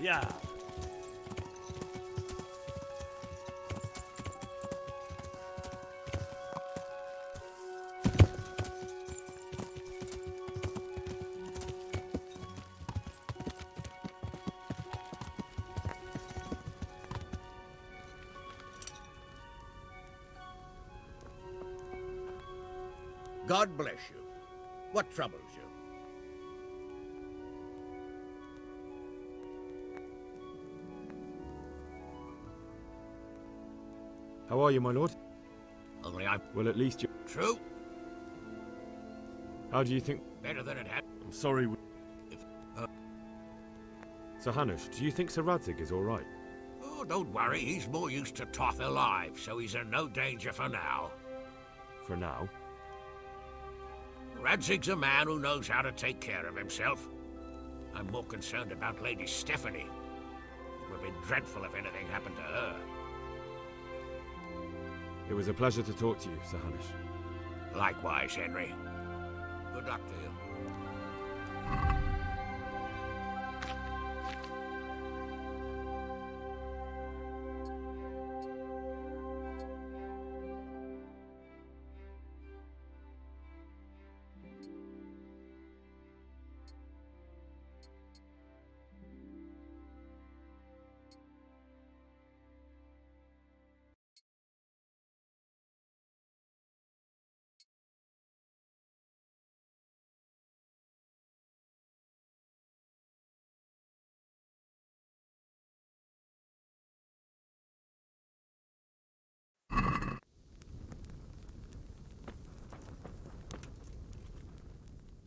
Yeah. God bless you. What troubles you? How are you, my lord? Only I'm Well, at least you... true. How do you think... Better than it had. I'm sorry. Sir Hanush, do you think Sir Radzig is all right? Oh, don't worry. He's more used to Toth alive, so he's in no danger for now. For now. Radzig's a man who knows how to take care of himself. I'm more concerned about Lady Stephanie. It would be dreadful if anything happened to her. It was a pleasure to talk to you, Sir Hanush. Likewise, Henry. Good luck to you.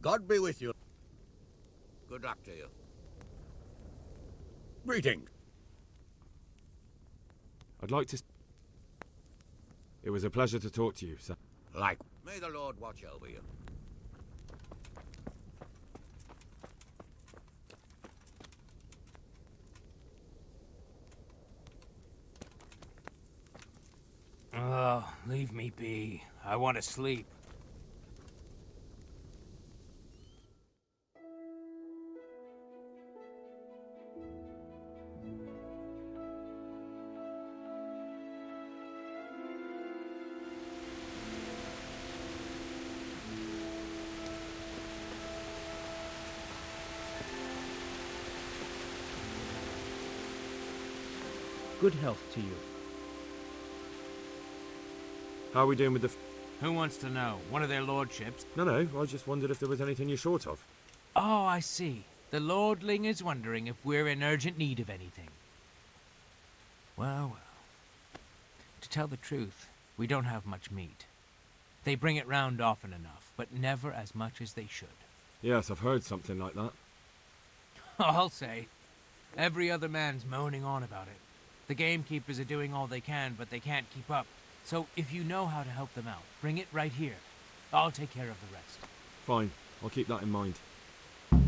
God be with you. Good luck to you. Greetings. I'd like to... It was a pleasure to talk to you, sir. Like, may the Lord watch over you. Oh, leave me be. I want to sleep. Good health to you. How are we doing with the... Who wants to know? One of their lordships? No, I just wondered if there was anything you're short of. Oh, I see. The lordling is wondering if we're in urgent need of anything. Well. To tell the truth, we don't have much meat. They bring it round often enough, but never as much as they should. Yes, I've heard something like that. I'll say. Every other man's moaning on about it. The gamekeepers are doing all they can, but they can't keep up. So if you know how to help them out, bring it right here. I'll take care of the rest. Fine, I'll keep that in mind. Do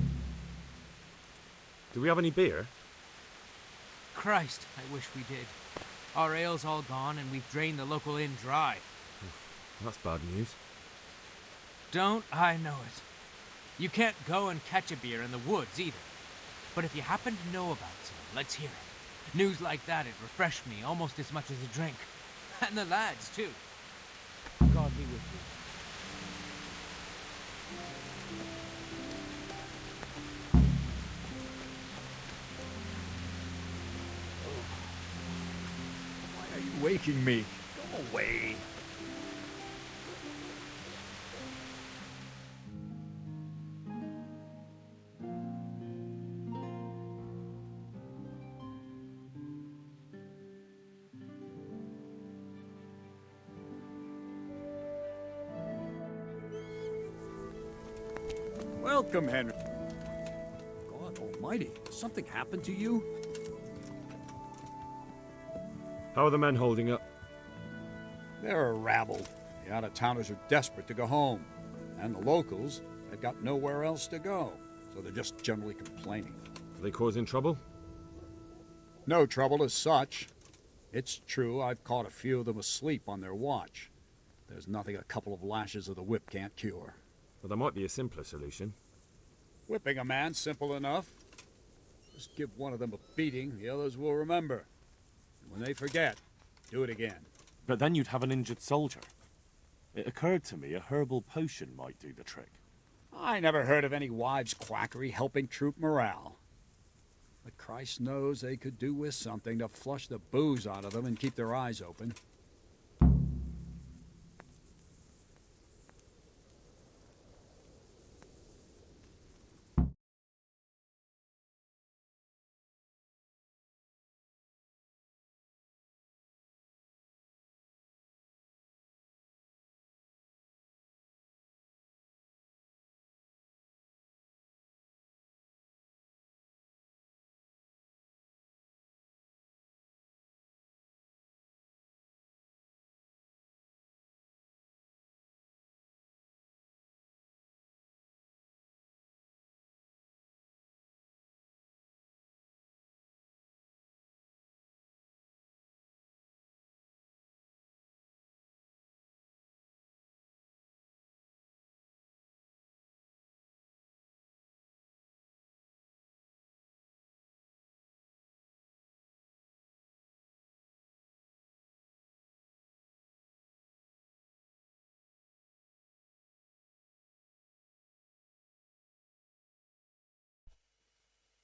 we have any beer? Christ, I wish we did. Our ale's all gone, and we've drained the local inn dry. That's bad news. Don't I know it? You can't go and catch a beer in the woods, either. But if you happen to know about some, let's hear it. News like that, it refreshed me almost as much as a drink. And the lads, too. God be with you. Why are you waking me? Go away. Welcome, Henry. God almighty, has something happened to you? How are the men holding up? They're a rabble. The out-of-towners are desperate to go home. And the locals, they've got nowhere else to go. So they're just generally complaining. Are they causing trouble? No trouble as such. It's true, I've caught a few of them asleep on their watch. There's nothing a couple of lashes of the whip can't cure. Well, there might be a simpler solution. Whipping a man, simple enough. Just give one of them a beating, the others will remember. And when they forget, do it again. But then you'd have an injured soldier. It occurred to me a herbal potion might do the trick. I never heard of any wives' quackery helping troop morale. But Christ knows they could do with something to flush the booze out of them and keep their eyes open.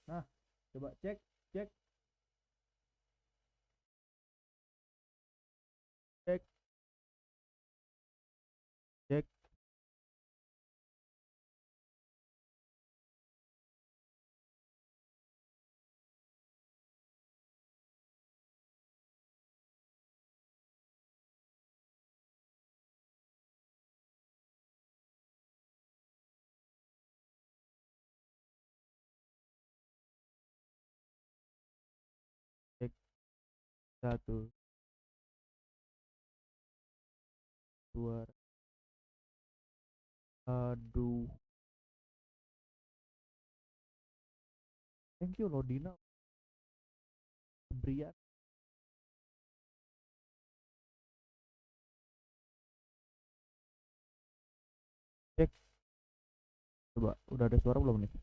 Nah, coba cek, cek, cek, cek. Cek satu, dua. Aduh, thank you loh Dina. Brian. Cek, coba udah ada suara belum nih?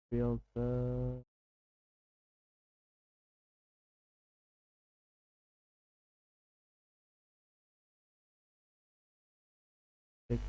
Filter. Cek.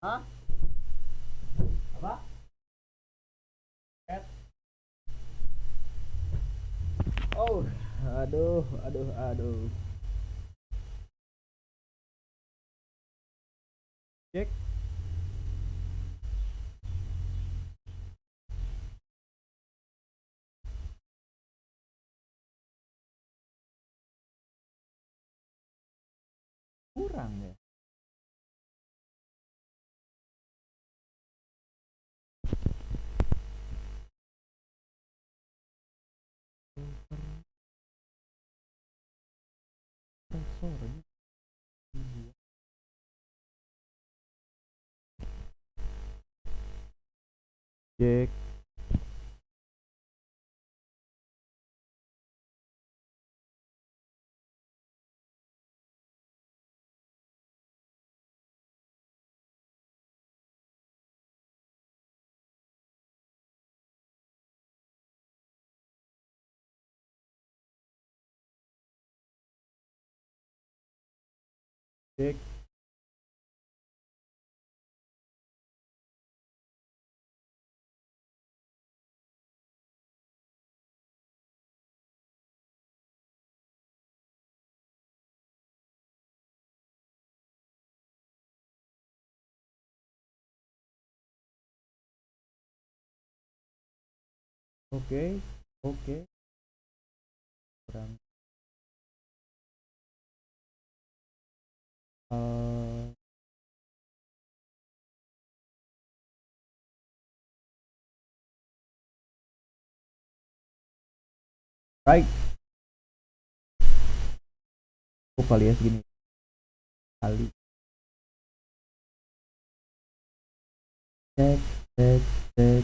Hah? Apa? Ed. Oh, aduh, aduh, aduh. Cek. jarang ya. Sensor ini. Cek. Cek. Oke, oke. Kurang. Eh, Baik. Oh, kali ya segini. Kali. Cek, cek, cek.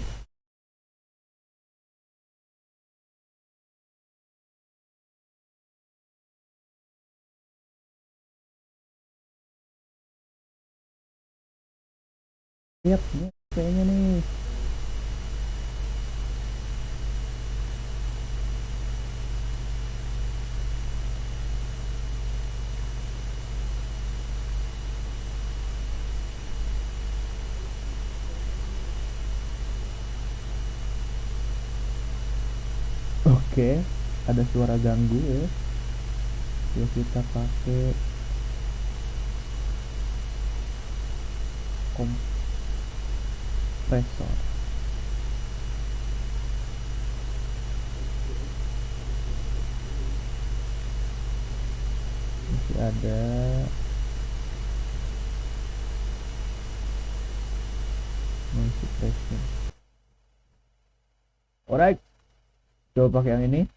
Siap, nih kayaknya nih. Oke, ada suara ganggu ya. Yuk kita pakai kompresor. Masih ada noise suppression. Alright, coba pakai yang ini.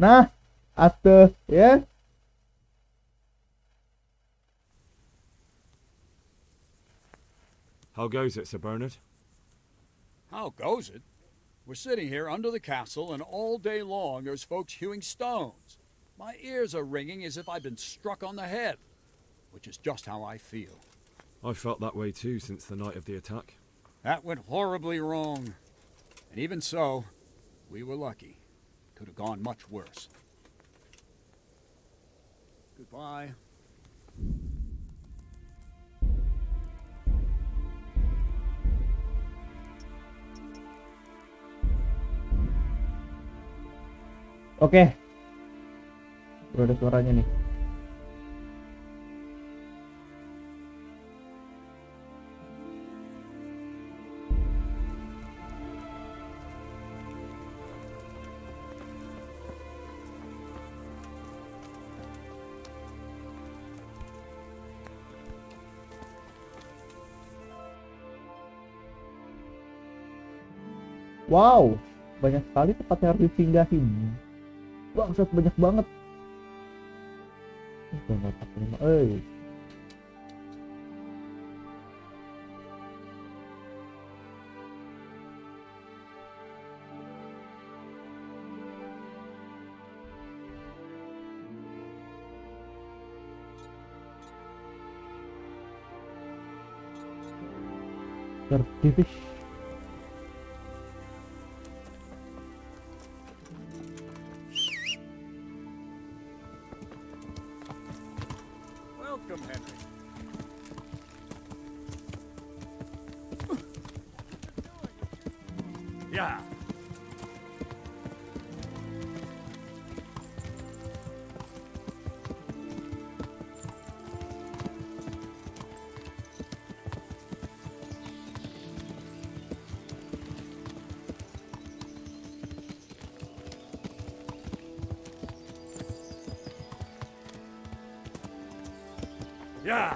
Nah, atuh ya. How goes it, Sir Bernard? How goes it? We're sitting here under the castle, and all day long there's folks hewing stones. My ears are ringing as if I've been struck on the head, which is just how I feel. I felt that way too since the night of the attack. That went horribly wrong. And even so, we were lucky. Could have gone much worse. Goodbye. Oke. Udah ada suaranya nih. Wow, banyak sekali tempat yang harus disinggahi. Bangsat, banyak banget. Service. Welcome, Henry. Yeah. Yeah.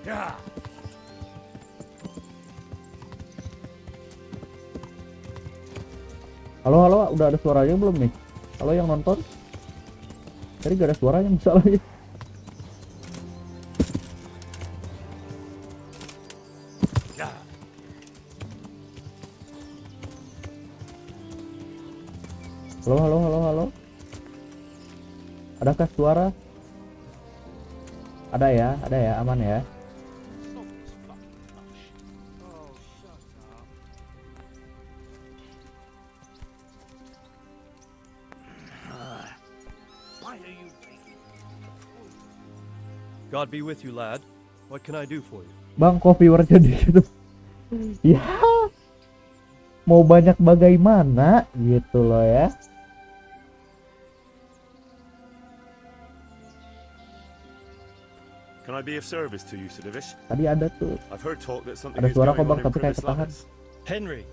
Yeah. Halo, halo, udah ada suaranya belum nih? Halo yang nonton? Tadi gak ada suaranya masalahnya. Yeah. Halo, halo, halo, halo. Adakah suara? Ada ya, aman ya. Why are you taking? God be with you, lad. What can I do for you? Bang, kok viewernya dikit? Ya, mau banyak bagaimana gitu loh ya. Can I be of service to you, Sidovish? Tadi ada tuh, I've heard talk that something ada is suara going kok bang, on in tapi kayak Privis ketahan. Lands. Henry,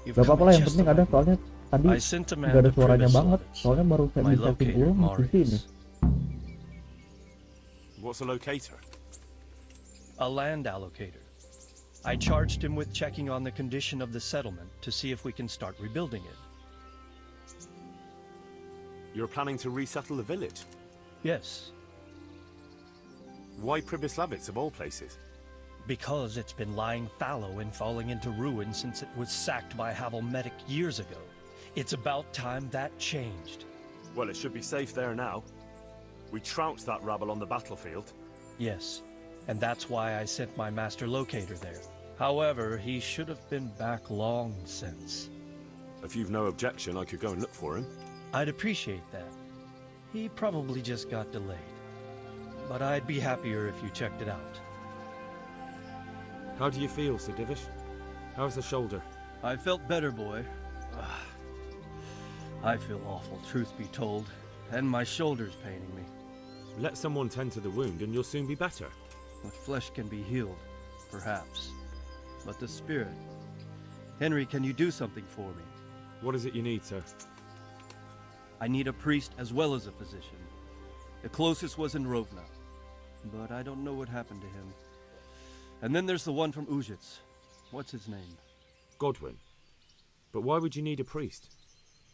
you've Gak come apa-apa lah, at yang just penting the ada right soalnya moment. tadi I sent a man gak ada to suaranya Privis banget. Lands. Soalnya baru saya My bisa locator, ulang di sini. Marius. What's a locator? A land allocator. I charged him with checking on the condition of the settlement to see if we can start rebuilding it. You're planning to resettle the village? Yes, Why Pribyslavitz of all places? because it's been lying fallow and falling into ruin since it was sacked by Havelmetic years ago. It's about time that changed. Well, it should be safe there now. We trounced that rabble on the battlefield. Yes, and that's why I sent my master locator there. However, he should have been back long since. If you've no objection, I could go and look for him. I'd appreciate that. He probably just got delayed. But I'd be happier if you checked it out. How do you feel, Sidovish? How's the shoulder? I felt better, boy. I feel awful, truth be told. And my shoulder's paining me. Let someone tend to the wound and you'll soon be better. The flesh can be healed, perhaps. But the spirit... Henry, can you do something for me? What is it you need, sir? I need a priest as well as a physician. The closest was in Rovna, but I don't know what happened to him. And then there's the one from Ujits. What's his name? Godwin. But why would you need a priest?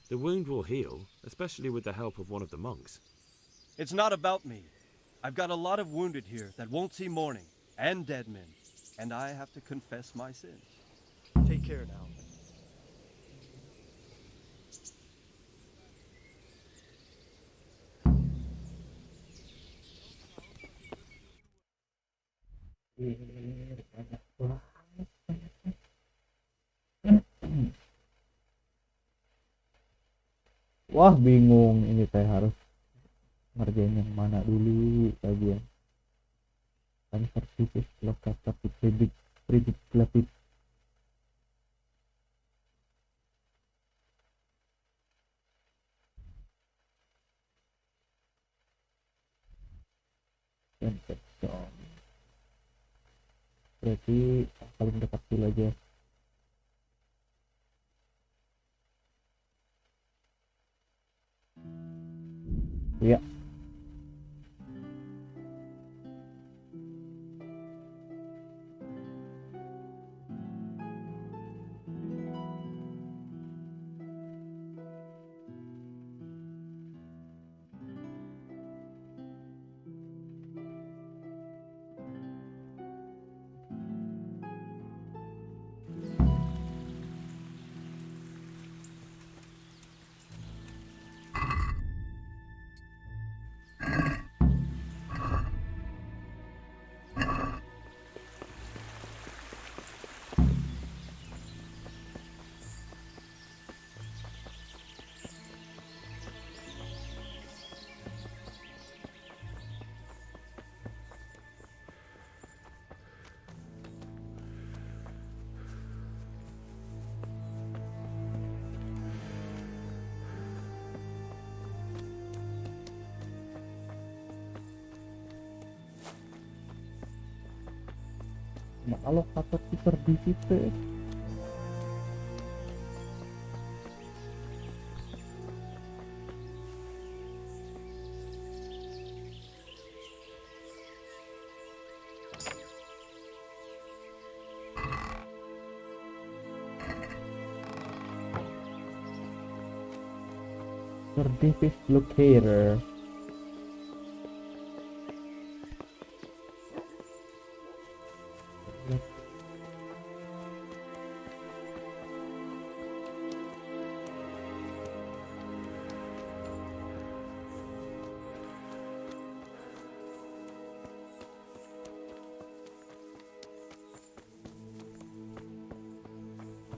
The wound will heal, especially with the help of one of the monks. It's not about me. I've got a lot of wounded here that won't see morning, and dead men, and I have to confess my sins. Take care now. Wah, bingung ini saya harus ngerjain yang mana dulu bagian konservatif lokatif predik lapis. Berarti paling dekat dulu aja. Iya. Nah, alokator super di situ. Service locator.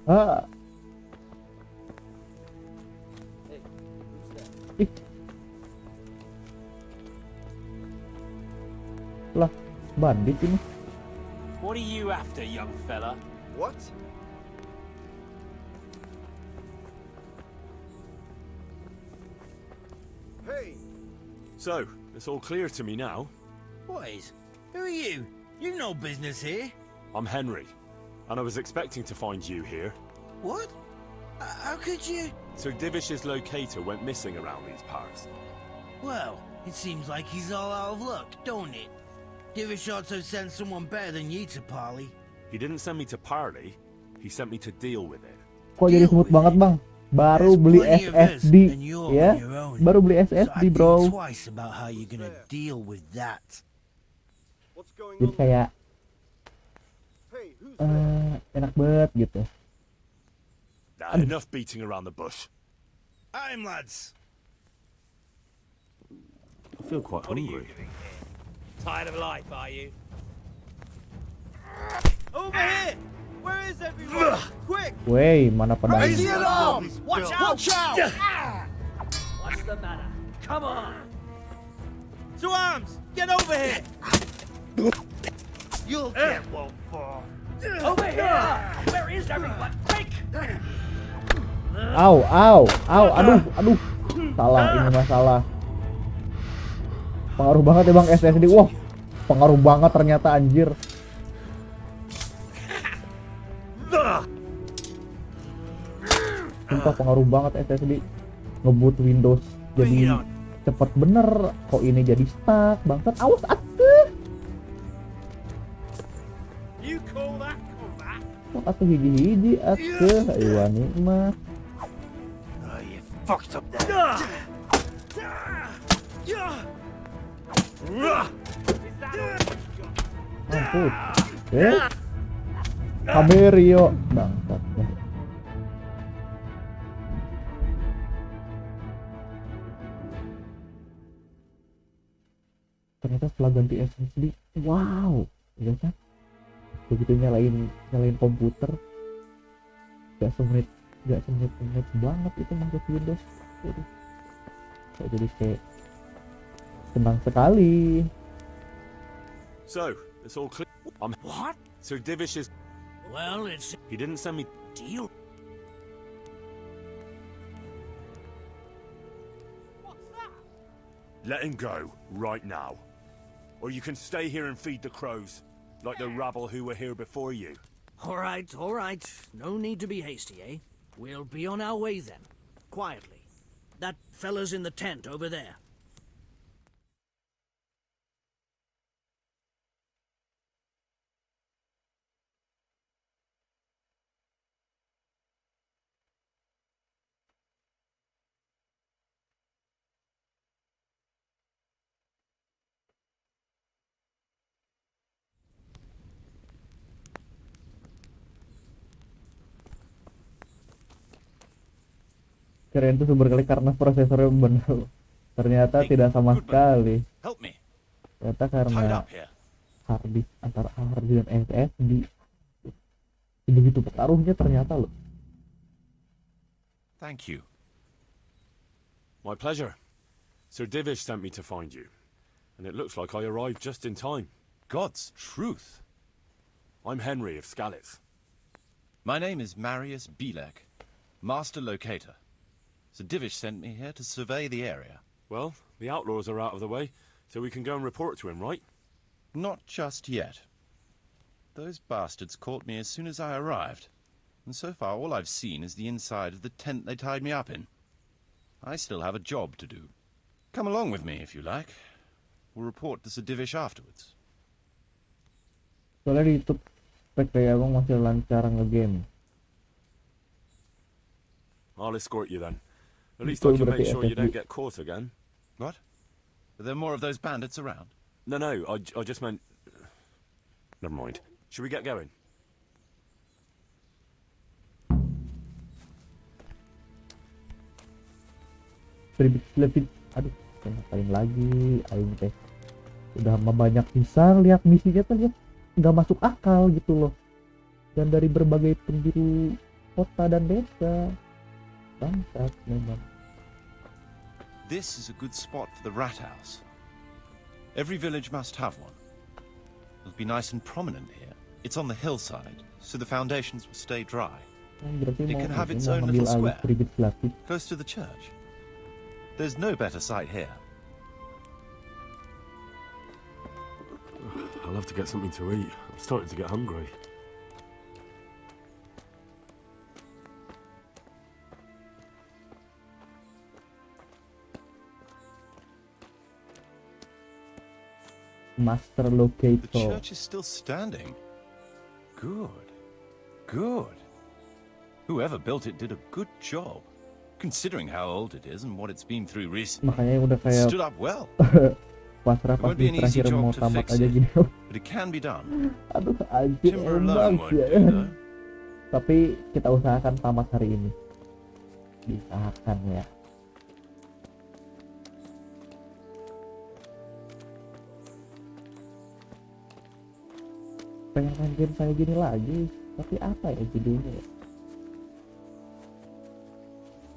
Ah. Ih. Lah, bandit ini. What are you after, young fella? What? Hey! So, it's all clear to me now. Boys, who are you? You've no business here. I'm Henry, and I was expecting to find you here. What? How could you? Sir Divish's locator went missing around these parts. Well, it seems like he's all out of luck, don't it? Divish ought to send someone better than you to parley. He didn't send me to parley, he sent me to deal with it. Kok jadi smooth banget, Bang? Baru There's beli plenty of us, SSD, and you're ya? on your own. Baru beli So I SSD, think bro. twice about how you're gonna deal with that. What's going Jadi on? kayak Hey, who's there? enak banget gitu. Nah, enough beating around the bush. I'm lads. I feel quite hungry. Tired of life, are you? Over here! Where is everyone? Quick! Wey, mana pada Raise ini? the alarms! Watch out! Watch out! What's the matter? Come on! To arms! Get over here! You'll get one for. Over here! Where is everyone? Quick! Au, aduh. Salah, ini masalah. Pengaruh banget ya, Bang, SSD. Wah, pengaruh banget ternyata, anjir. Sumpah pengaruh banget SSD. Ngebut Windows jadi cepet bener. Kok ini jadi stuck, bangsat. Awas, atuh. You call that combat? Kok atuh hiji-hiji, atuh. Ayo nikmat. Oh, you fucked up there. Ampun. Kamerio, bangsat. Ternyata setelah ganti SSD, wow, ya kan? Begitu nyalain komputer, gak semenit banget itu masuk Windows. Jadi kayak senang sekali. So, it's all clear. What? Sir Divish's... Well, it's He didn't send me... deal. Let him go, right now. Or you can stay here and feed the crows, like the rabble who were here before you. All right. No need to be hasty, eh? We'll be on our way then. Quietly. That fella's in the tent over there. Kirain itu sumber kali karena prosesornya bener. Ternyata tidak sama sekali. Help me. Ternyata Tied karena up here. hard disk, antara hard disk dan SSD. Begitu pengaruhnya ternyata loh. Thank you. My pleasure. Sir Divish sent me to find you. And it looks like I arrived just in time. God's truth. I'm Henry of Skalitz. My name is Marius Bilek, Master Locator. Sir Divish sent me here to survey the area. Well, the outlaws are out of the way, so we can go and report to him, right? Not just yet. Those bastards caught me as soon as I arrived, and so far all I've seen is the inside of the tent they tied me up in. I still have a job to do. Come along with me, if you like. We'll report to Sir Divish afterwards. Soalnya di YouTube kayak abang masih lancar nge-game. I'll escort you then. At least I Betul can make berarti sure you don't SFG. get caught again. What? Are there more of those bandits around? No, I just meant... Never mind. Should we get going? Lebih, aduh, ngapain lagi? Aing teh udah banyak bisa lihat misinya tuh, lihat nggak masuk akal gitu loh. Dan dari berbagai penjuru kota dan desa, bangsat memang. This is a good spot for the rat house. Every village must have one. It'll be nice and prominent here. It's on the hillside, so the foundations will stay dry. Berarti It mau can have its mau own ngambil little alih square. Pribit Selapit. Close to the church. There's no better site here. I'll have to get something to eat. I'm starting to get hungry. Master The Locator. church is still standing. Good. Good. Whoever built it did a good job, considering how old it is and what it's been through recently. Makanya udah It kayak stood up well, pasrah It pas won't be di an easy terakhir job mau to tamat fix aja it. gini. but it can be done. Aduh, anjir Timber emang alone won't ya. do, though. Tapi kita usahakan tamat hari ini. Diusahakan ya. Pengen main game saya gini lagi, tapi apa ya judulnya ya?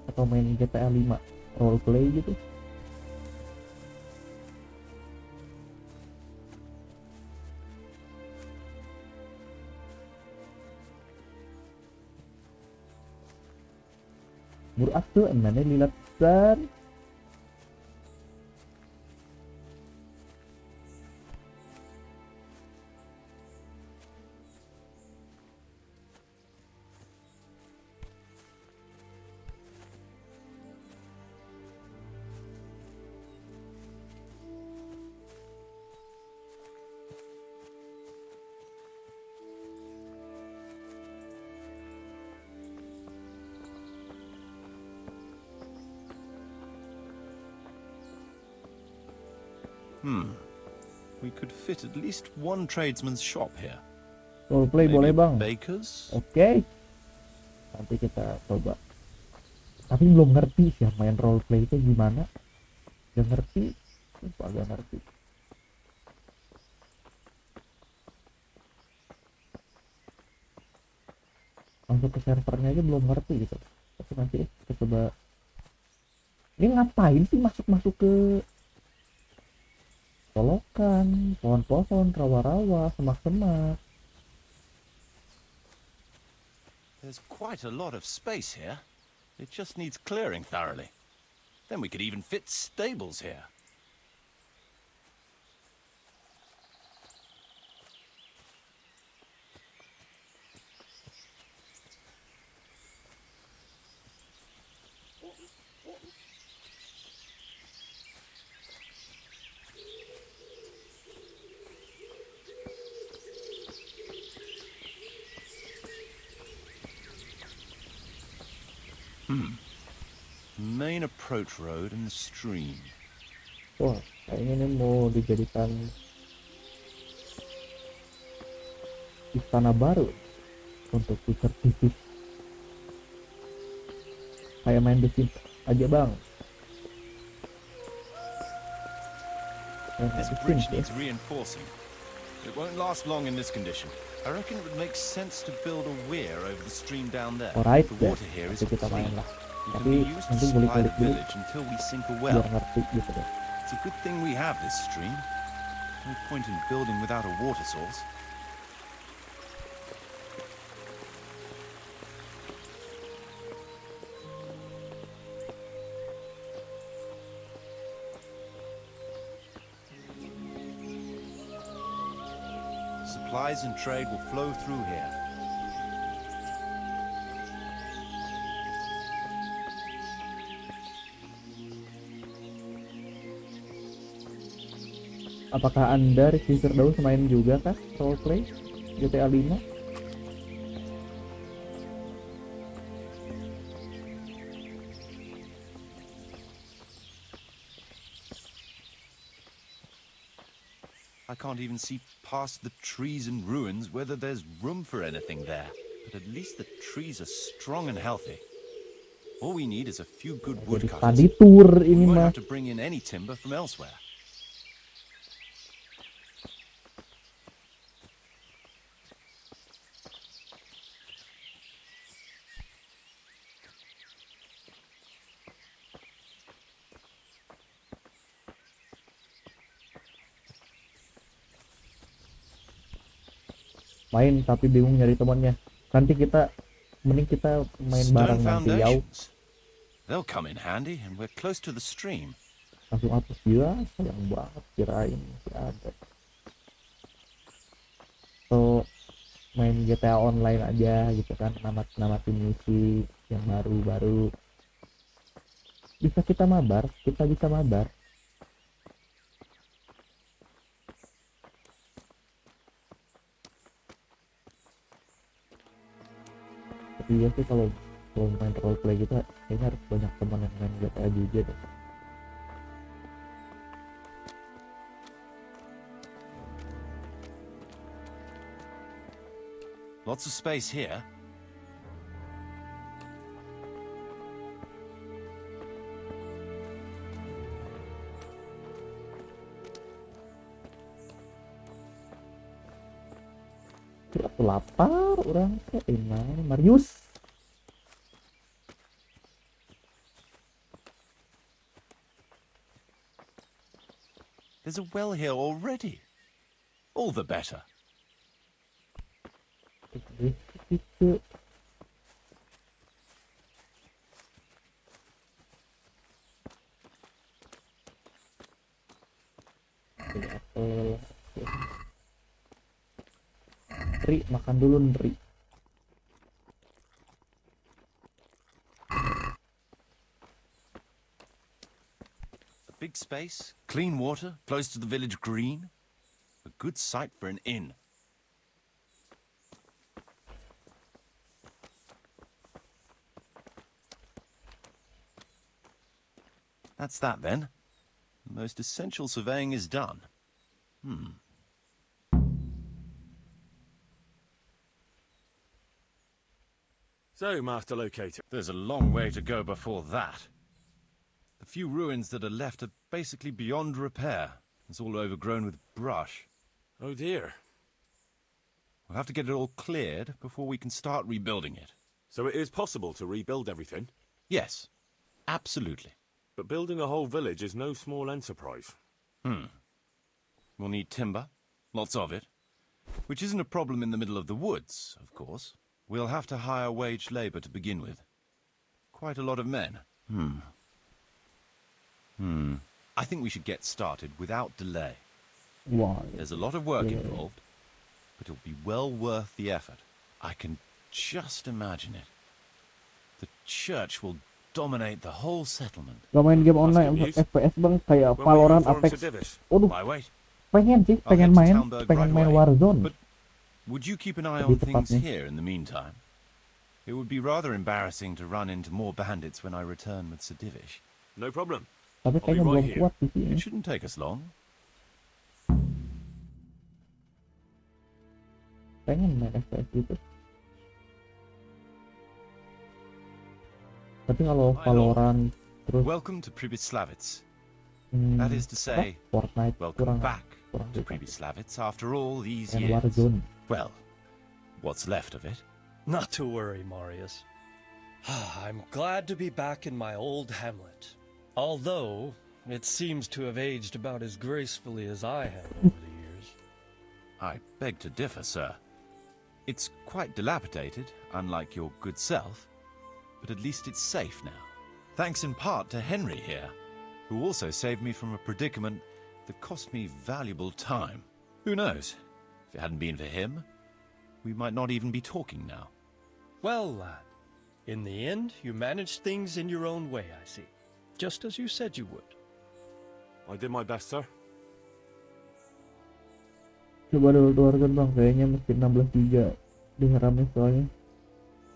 Atau main GTA 5 roleplay gitu? Burak tuh emangnya lilatan. We could fit at least one tradesman's shop here. Roleplay Maybe boleh a bang. baker's? Oke. Nanti kita coba. Tapi belum ngerti sih main roleplay itu gimana. Gak ngerti. Sumpah gak ngerti. Masuk ke servernya aja belum ngerti gitu. Tapi nanti kita coba. Ini ngapain sih masuk-masuk ke colokan, pohon-pohon, rawa-rawa, semak-semak. There's quite a lot of space here. It just needs clearing thoroughly. Then we could even fit stables here. Main approach road and the stream. Wah, kayaknya ini mau dijadikan istana baru untuk future TV. Kayak main The Sims aja bang. This bridge needs reinforcing. It won't last long in this condition. I reckon it would make sense to build a weir over the stream down there. Alright, The ya. water here is Nanti kita main clean. lah. It can Tapi be used to nanti supply the gulik-gulik dulu village until we sink a biar well. ngerti gitu deh. It's a good thing we have this stream. No point in building without a water source. Supplies and trade will flow through here. Apakah Anda Rizky Firdaus main juga kah roleplay GTA 5? I can't even see past the trees and ruins whether there's room for anything there. But at least the trees are strong and healthy. All we need is a few good woodcutters. Tadi tour We ini won't mah. have to bring in any timber from elsewhere. Main tapi bingung nyari temannya. Nanti kita mending kita main bareng Stone nanti ya. foundations. They'll come in handy, and we're close to the stream. Langsung hapus dia, sayang banget kirain masih ada. So main GTA online aja gitu kan, namatin misi yang baru-baru. Bisa kita mabar, kita bisa mabar. Tapi ya sih kalau main roleplay gitu kayaknya harus banyak teman yang main GTA juga deh. Lots of space here. Aku lapar orang main Marius. There's a well here already. All the better. Itu apel. Nri, makan dulu Nri. A big space, clean water, close to the village green. A good site for an inn. That's that then. The most essential surveying is done. So, Master Locator. There's a long way to go before that. The few ruins that are left are basically beyond repair. It's all overgrown with brush. Oh dear. We'll have to get it all cleared before we can start rebuilding it. So it is possible to rebuild everything? Yes, absolutely. But building a whole village is no small enterprise. We'll need timber, lots of it, which isn't a problem in the middle of the woods, of course. We'll have to hire wage labor to begin with. Quite a lot of men. I think we should get started without delay. Why? There's a lot of work involved, but it'll be well worth the effort. I can just imagine it. The church will dominate the whole settlement. Gak main game online untuk FPS bang, kayak Valorant, Apex. Waduh, pengen sih, pengen main Warzone. But would you keep an eye on things here in the meantime? It would be rather embarrassing to run into more bandits when I return with Sedivish. No problem. Tapi kayaknya belum kuat di sini. It shouldn't take us long. Pengen main FPS gitu. Tapi kalau Valorant terus Welcome to Pribyslavitz. That is to say, Fortnite welcome kurang back kurang to suka. Pribyslavitz after all these And years. Warzone. Well, what's left of it. Not to worry, Marius. I'm glad to be back in my old hamlet. Although, it seems to have aged about as gracefully as I have over the years. I beg to differ, sir. It's quite dilapidated, unlike your good self, but at least it's safe now. Thanks in part to Henry here, who also saved me from a predicament that cost me valuable time. Who knows? If it hadn't been for him, we might not even be talking now. Well, lad, in the end, you managed things in your own way, I see. Just as you said you would. I did my best, sir. Coba dulu keluarkan bang, kayaknya mesti 16 giga di RAM-nya soalnya.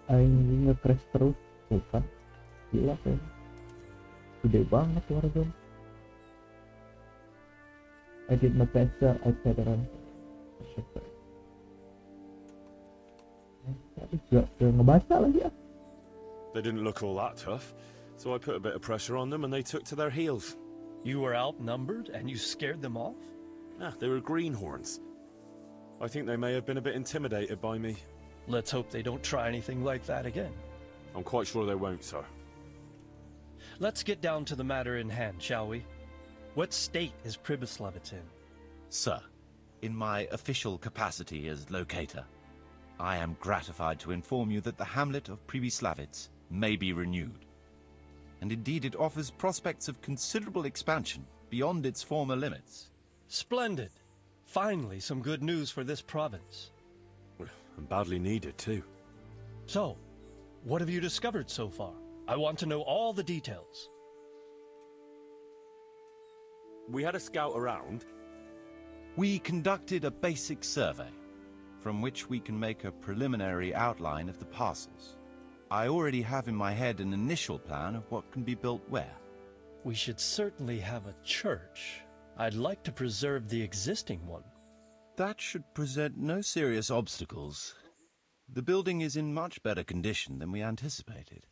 Aing nge-crash terus, bukan? Gila kayaknya. Gede banget Warzone. I did my best, sir. I said it on shepherd. Tapi juga ngebaca lagi ya. They didn't look all that tough, so I put a bit of pressure on them and they took to their heels. You were outnumbered and you scared them off? They were greenhorns. I think they may have been a bit intimidated by me. Let's hope they don't try anything like that again. I'm quite sure they won't, sir. Let's get down to the matter in hand, shall we? What state is Pribyslavitz in? Sir, in my official capacity as locator, I am gratified to inform you that the hamlet of Pribyslavitz may be renewed. And indeed it offers prospects of considerable expansion beyond its former limits. Splendid. Finally, some good news for this province. And badly needed, too. So, what have you discovered so far? I want to know all the details. We had a scout around. We conducted a basic survey, from which we can make a preliminary outline of the parcels. I already have in my head an initial plan of what can be built where. We should certainly have a church. I'd like to preserve the existing one. That should present no serious obstacles. The building is in much better condition than we anticipated.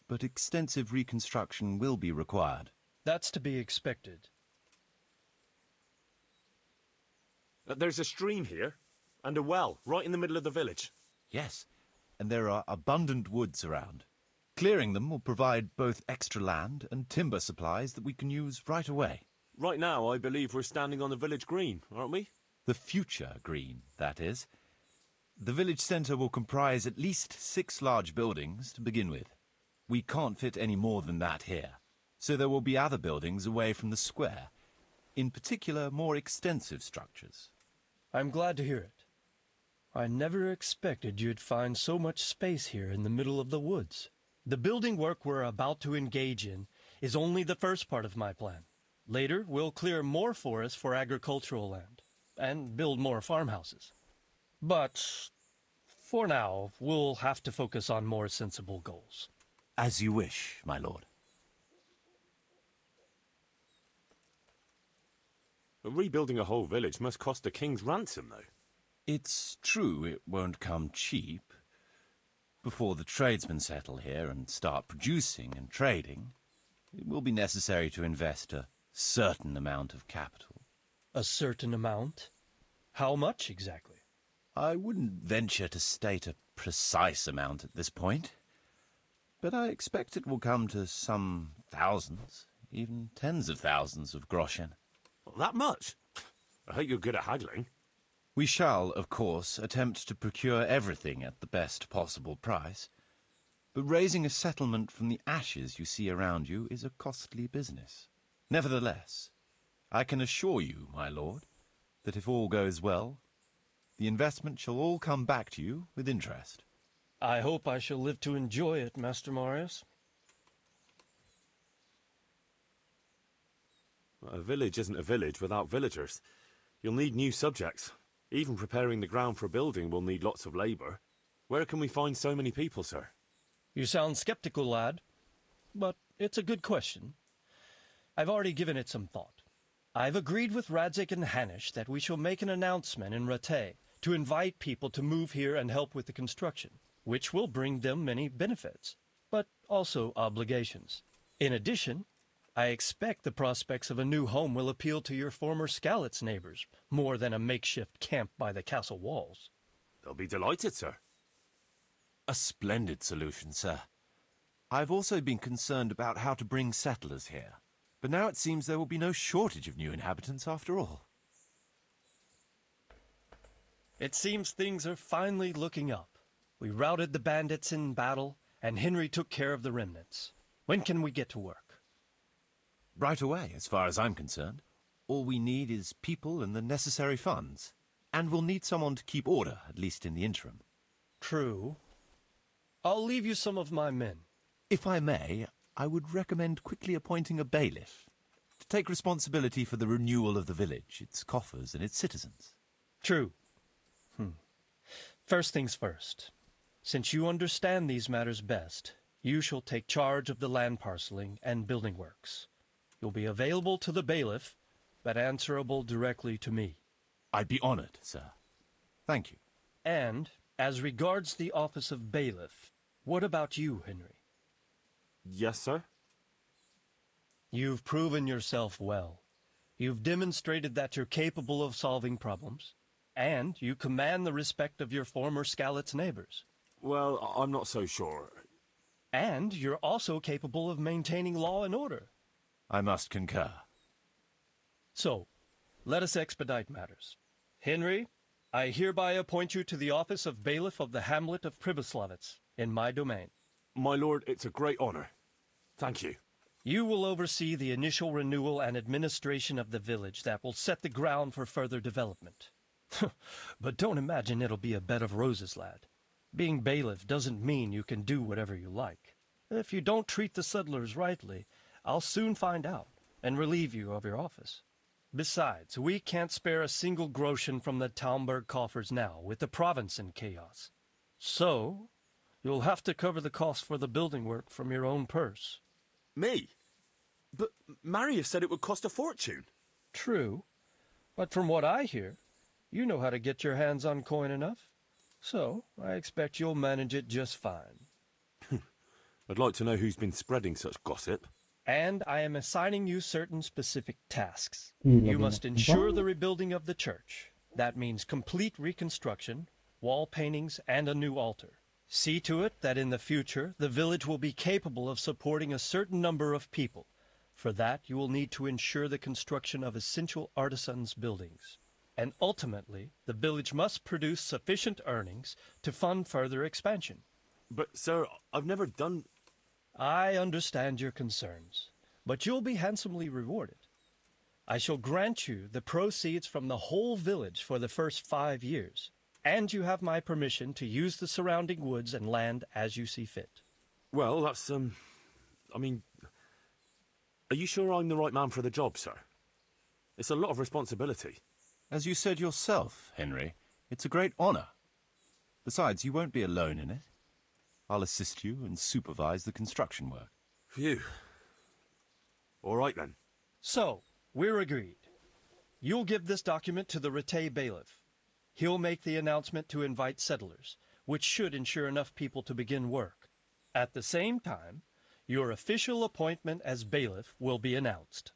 But extensive reconstruction will be required. That's to be expected. There's a stream here, and a well, right in the middle of the village. Yes, and there are abundant woods around. Clearing them will provide both extra land and timber supplies that we can use right away. Right now, I believe we're standing on the village green, aren't we? The future green, that is. The village centre will comprise at least 6 large buildings to begin with. We can't fit any more than that here, so there will be other buildings away from the square, in particular more extensive structures. I'm glad to hear it. I never expected you'd find so much space here in the middle of the woods. The building work we're about to engage in is only the first part of my plan. Later, we'll clear more forest for agricultural land and build more farmhouses. But for now, we'll have to focus on more sensible goals. As you wish, my lord. Rebuilding a whole village must cost a king's ransom, though. It's true it won't come cheap. Before the tradesmen settle here and start producing and trading, it will be necessary to invest a certain amount of capital. A certain amount? How much exactly? I wouldn't venture to state a precise amount at this point, but I expect it will come to some thousands, even tens of thousands of groschen. That much? I hope you're good at haggling. We shall, of course, attempt to procure everything at the best possible price, but raising a settlement from the ashes you see around you is a costly business. Nevertheless, I can assure you, my lord, that if all goes well, the investment shall all come back to you with interest. I hope I shall live to enjoy it, Master Marius. A village isn't a village without villagers. You'll need new subjects. Even preparing the ground for a building will need lots of labour. Where can we find so many people, sir? You sound skeptical, lad. But it's a good question. I've already given it some thought. I've agreed with Radzik and Hanish that we shall make an announcement in Rattay to invite people to move here and help with the construction, which will bring them many benefits, but also obligations. In addition, I expect the prospects of a new home will appeal to your former Skalitz neighbors, more than a makeshift camp by the castle walls. They'll be delighted, sir. A splendid solution, sir. I've also been concerned about how to bring settlers here, but now it seems there will be no shortage of new inhabitants after all. It seems things are finally looking up. We routed the bandits in battle, and Henry took care of the remnants. When can we get to work? Right away, as far as I'm concerned. All we need is people and the necessary funds. And we'll need someone to keep order, at least in the interim. True. I'll leave you some of my men. If I may, I would recommend quickly appointing a bailiff to take responsibility for the renewal of the village, its coffers and its citizens. True. First things first. Since you understand these matters best, you shall take charge of the land parceling and building works. You'll be available to the bailiff, but answerable directly to me. I'd be honored, sir. Thank you. And, as regards the office of bailiff, what about you, Henry? Yes, sir? You've proven yourself well. You've demonstrated that you're capable of solving problems, and you command the respect of your former Skalitz neighbors. Well, I'm not so sure. And you're also capable of maintaining law and order. I must concur. So, let us expedite matters. Henry, I hereby appoint you to the office of bailiff of the hamlet of Pribyslavitz, in my domain. My lord, it's a great honor. Thank you. You will oversee the initial renewal and administration of the village that will set the ground for further development. But don't imagine it'll be a bed of roses, lad. Being bailiff doesn't mean you can do whatever you like. If you don't treat the settlers rightly, I'll soon find out and relieve you of your office. Besides, we can't spare a single groschen from the Talmberg coffers now, with the province in chaos. So, you'll have to cover the cost for the building work from your own purse. Me? But Marius said it would cost a fortune. True, but from what I hear, you know how to get your hands on coin enough. So, I expect you'll manage it just fine. I'd like to know who's been spreading such gossip. And I am assigning you certain specific tasks. Gila, You banyak must ensure banget. the rebuilding of the church. That means complete reconstruction, wall paintings, and a new altar. See to it that in the future, the village will be capable of supporting a certain number of people. For that, you will need to ensure the construction of essential artisans' buildings. And ultimately, the village must produce sufficient earnings to fund further expansion. But, sir, I've never done... I understand your concerns, but you'll be handsomely rewarded. I shall grant you the proceeds from the whole village for the first 5 years, and you have my permission to use the surrounding woods and land as you see fit. Well, that's, I mean... Are you sure I'm the right man for the job, sir? It's a lot of responsibility. As you said yourself, Henry, it's a great honor. Besides, you won't be alone in it. I'll assist you and supervise the construction work. Phew. All right, then. So, we're agreed. You'll give this document to the Rete bailiff. He'll make the announcement to invite settlers, which should ensure enough people to begin work. At the same time, your official appointment as bailiff will be announced.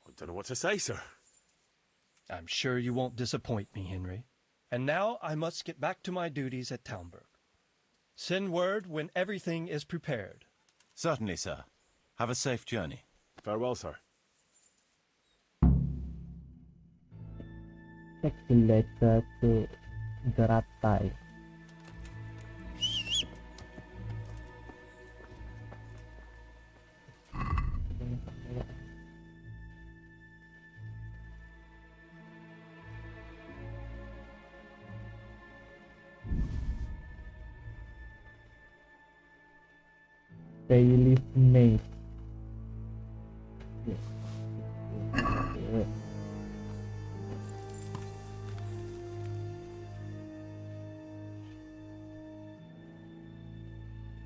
I don't know what to say, sir. I'm sure you won't disappoint me, Henry. And now I must get back to my duties at Talmberg. Send word when everything is prepared. Certainly, sir. Have a safe journey. Farewell, sir. Take the letter to Garatai. Bailiff Mace.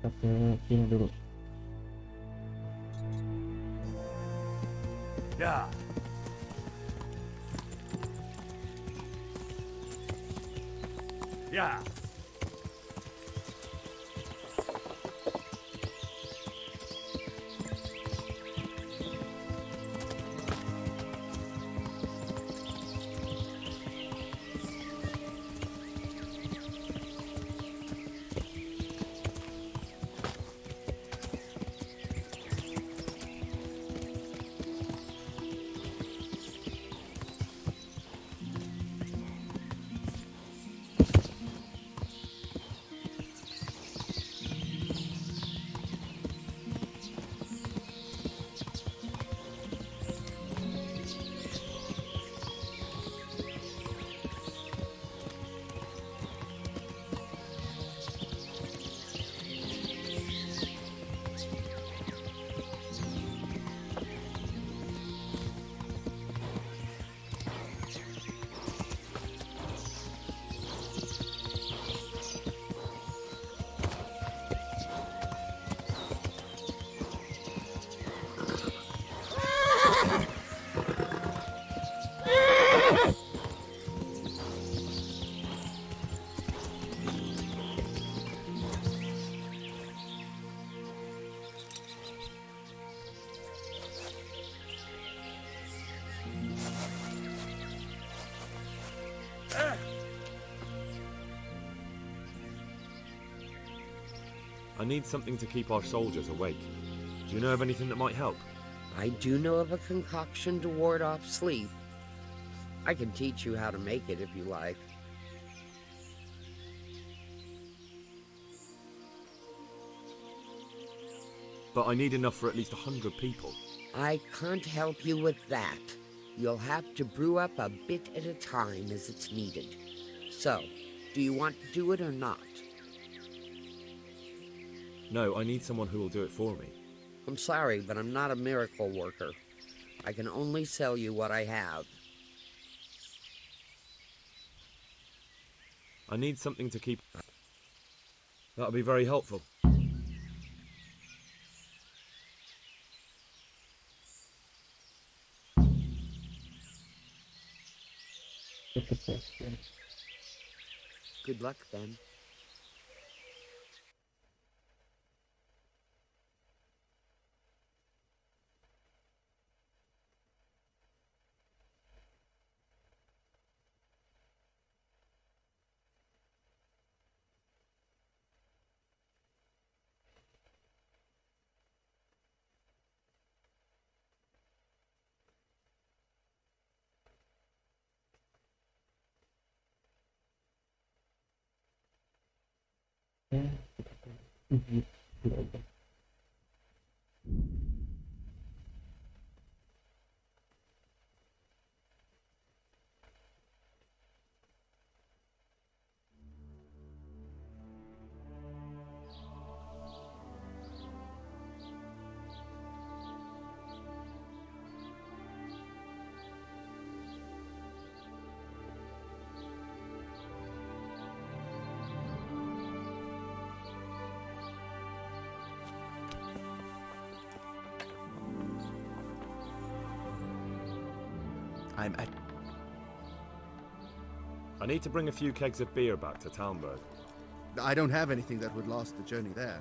Kita ke sini dulu. Yeah. Yeah. I need something to keep our soldiers awake. Do you know of anything that might help? I do know of a concoction to ward off sleep. I can teach you how to make it if you like. But I need enough for at least 100 people. I can't help you with that. You'll have to brew up a bit at a time as it's needed. So, do you want to do it or not? No, I need someone who will do it for me. I'm sorry, but I'm not a miracle worker. I can only sell you what I have. I need something to keep... That'll be very helpful. Good luck, then. I'm at... I need to bring a few kegs of beer back to Talmberg. I don't have anything that would last the journey there.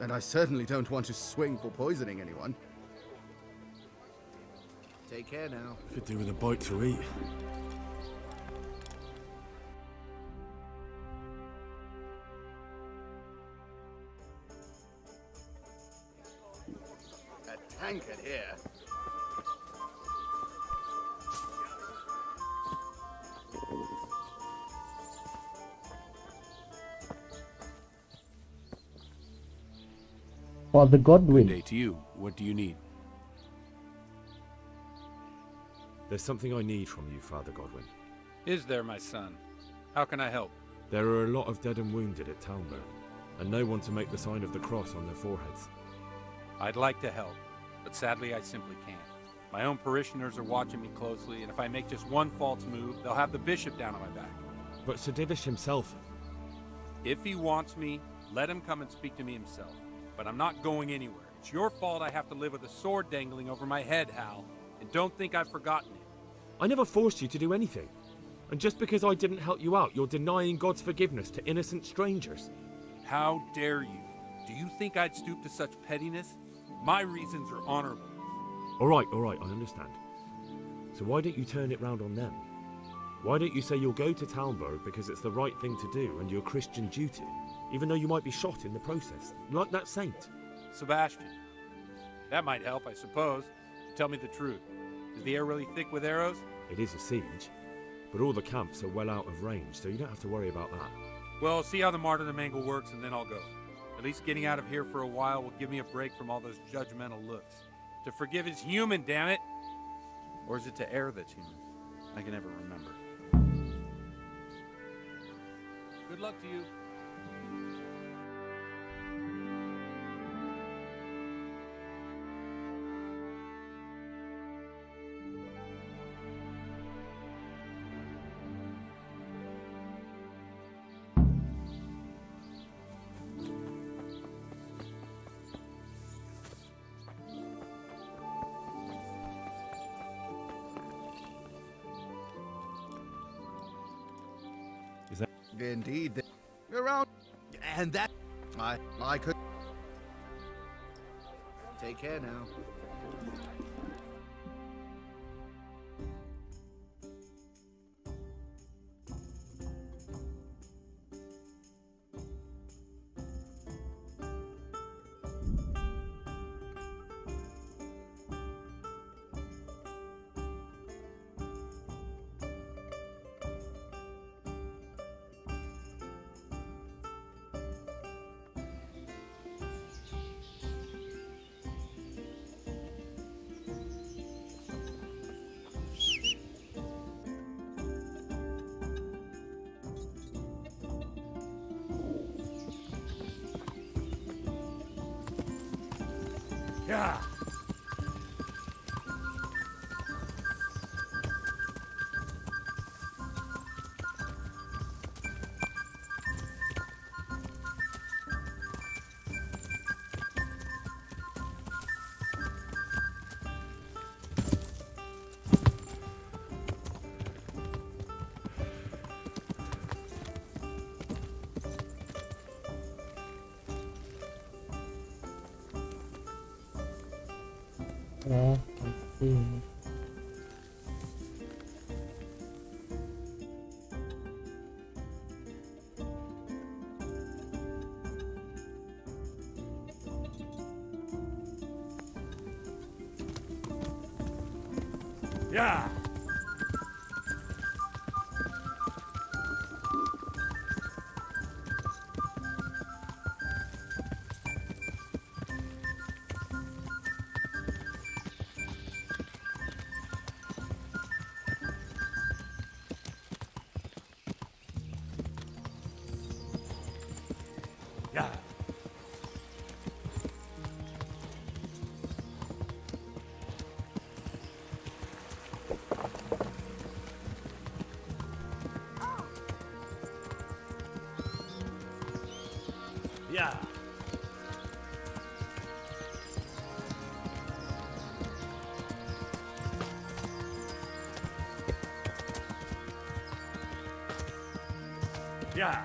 And I certainly don't want to swing for poisoning anyone. Take care now. Could do with a bite to eat. A tankard here. Father Godwin. Good day to you. What do you need? There's something I need from you, Father Godwin. Is there, my son? How can I help? There are a lot of dead and wounded at Talmberg, and no one to make the sign of the cross on their foreheads. I'd like to help, but sadly I simply can't. My own parishioners are watching me closely, and if I make just one false move, they'll have the bishop down on my back. But Sir Divish himself... If he wants me, let him come and speak to me himself. But I'm not going anywhere. It's your fault I have to live with a sword dangling over my head, Hal. And don't think I've forgotten it. I never forced you to do anything. And just because I didn't help you out, you're denying God's forgiveness to innocent strangers. How dare you? Do you think I'd stoop to such pettiness? My reasons are honorable. All right, I understand. So why don't you turn it round on them? Why don't you say you'll go to Talmberg because it's the right thing to do and your Christian duty, even though you might be shot in the process, like that saint? Sebastian. That might help, I suppose. Tell me the truth. Is the air really thick with arrows? It is a siege, but all the camps are well out of range, so you don't have to worry about that. Well, see how the martyrdom angle works, and then I'll go. At least getting out of here for a while will give me a break from all those judgmental looks. To forgive is human, damn it! Or is it to err that's human? I can never remember. Good luck to you. Indeed. Around. And that... I could... Take care now. Yeah. Oh, oke. Yeah. Yeah. Yeah. Yeah.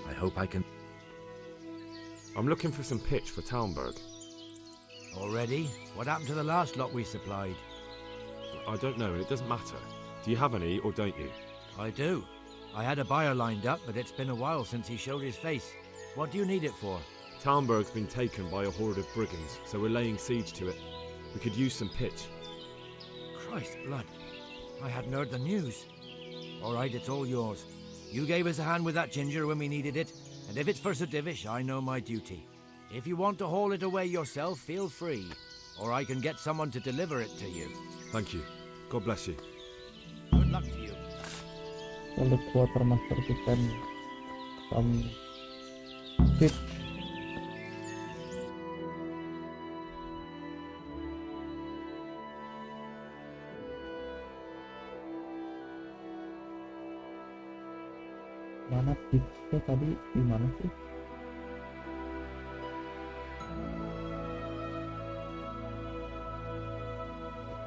I hope I can... I'm looking for some pitch for Talmberg. Already? What happened to the last lot we supplied? I don't know, and it doesn't matter. Do you have any, or don't you? I do. I had a buyer lined up, but it's been a while since he showed his face. What do you need it for? Talmberg's been taken by a horde of brigands, so we're laying siege to it. We could use some pitch. Christ blood. I hadn't heard the news. All right, it's all yours. You gave us a hand with that ginger when we needed it, and if it's for Sir Divish, I know my duty. If you want to haul it away yourself, feel free, or I can get someone to deliver it to you. Thank you. God bless you. Good luck to you. Lalu quartermaster kita some fit. Mana tipsnya tadi di mana sih?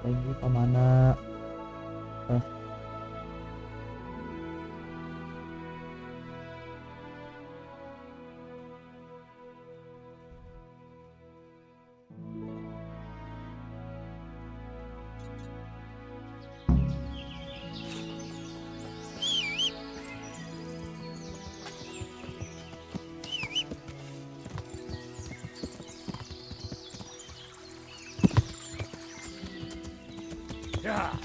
Lagi kemana? Yeah.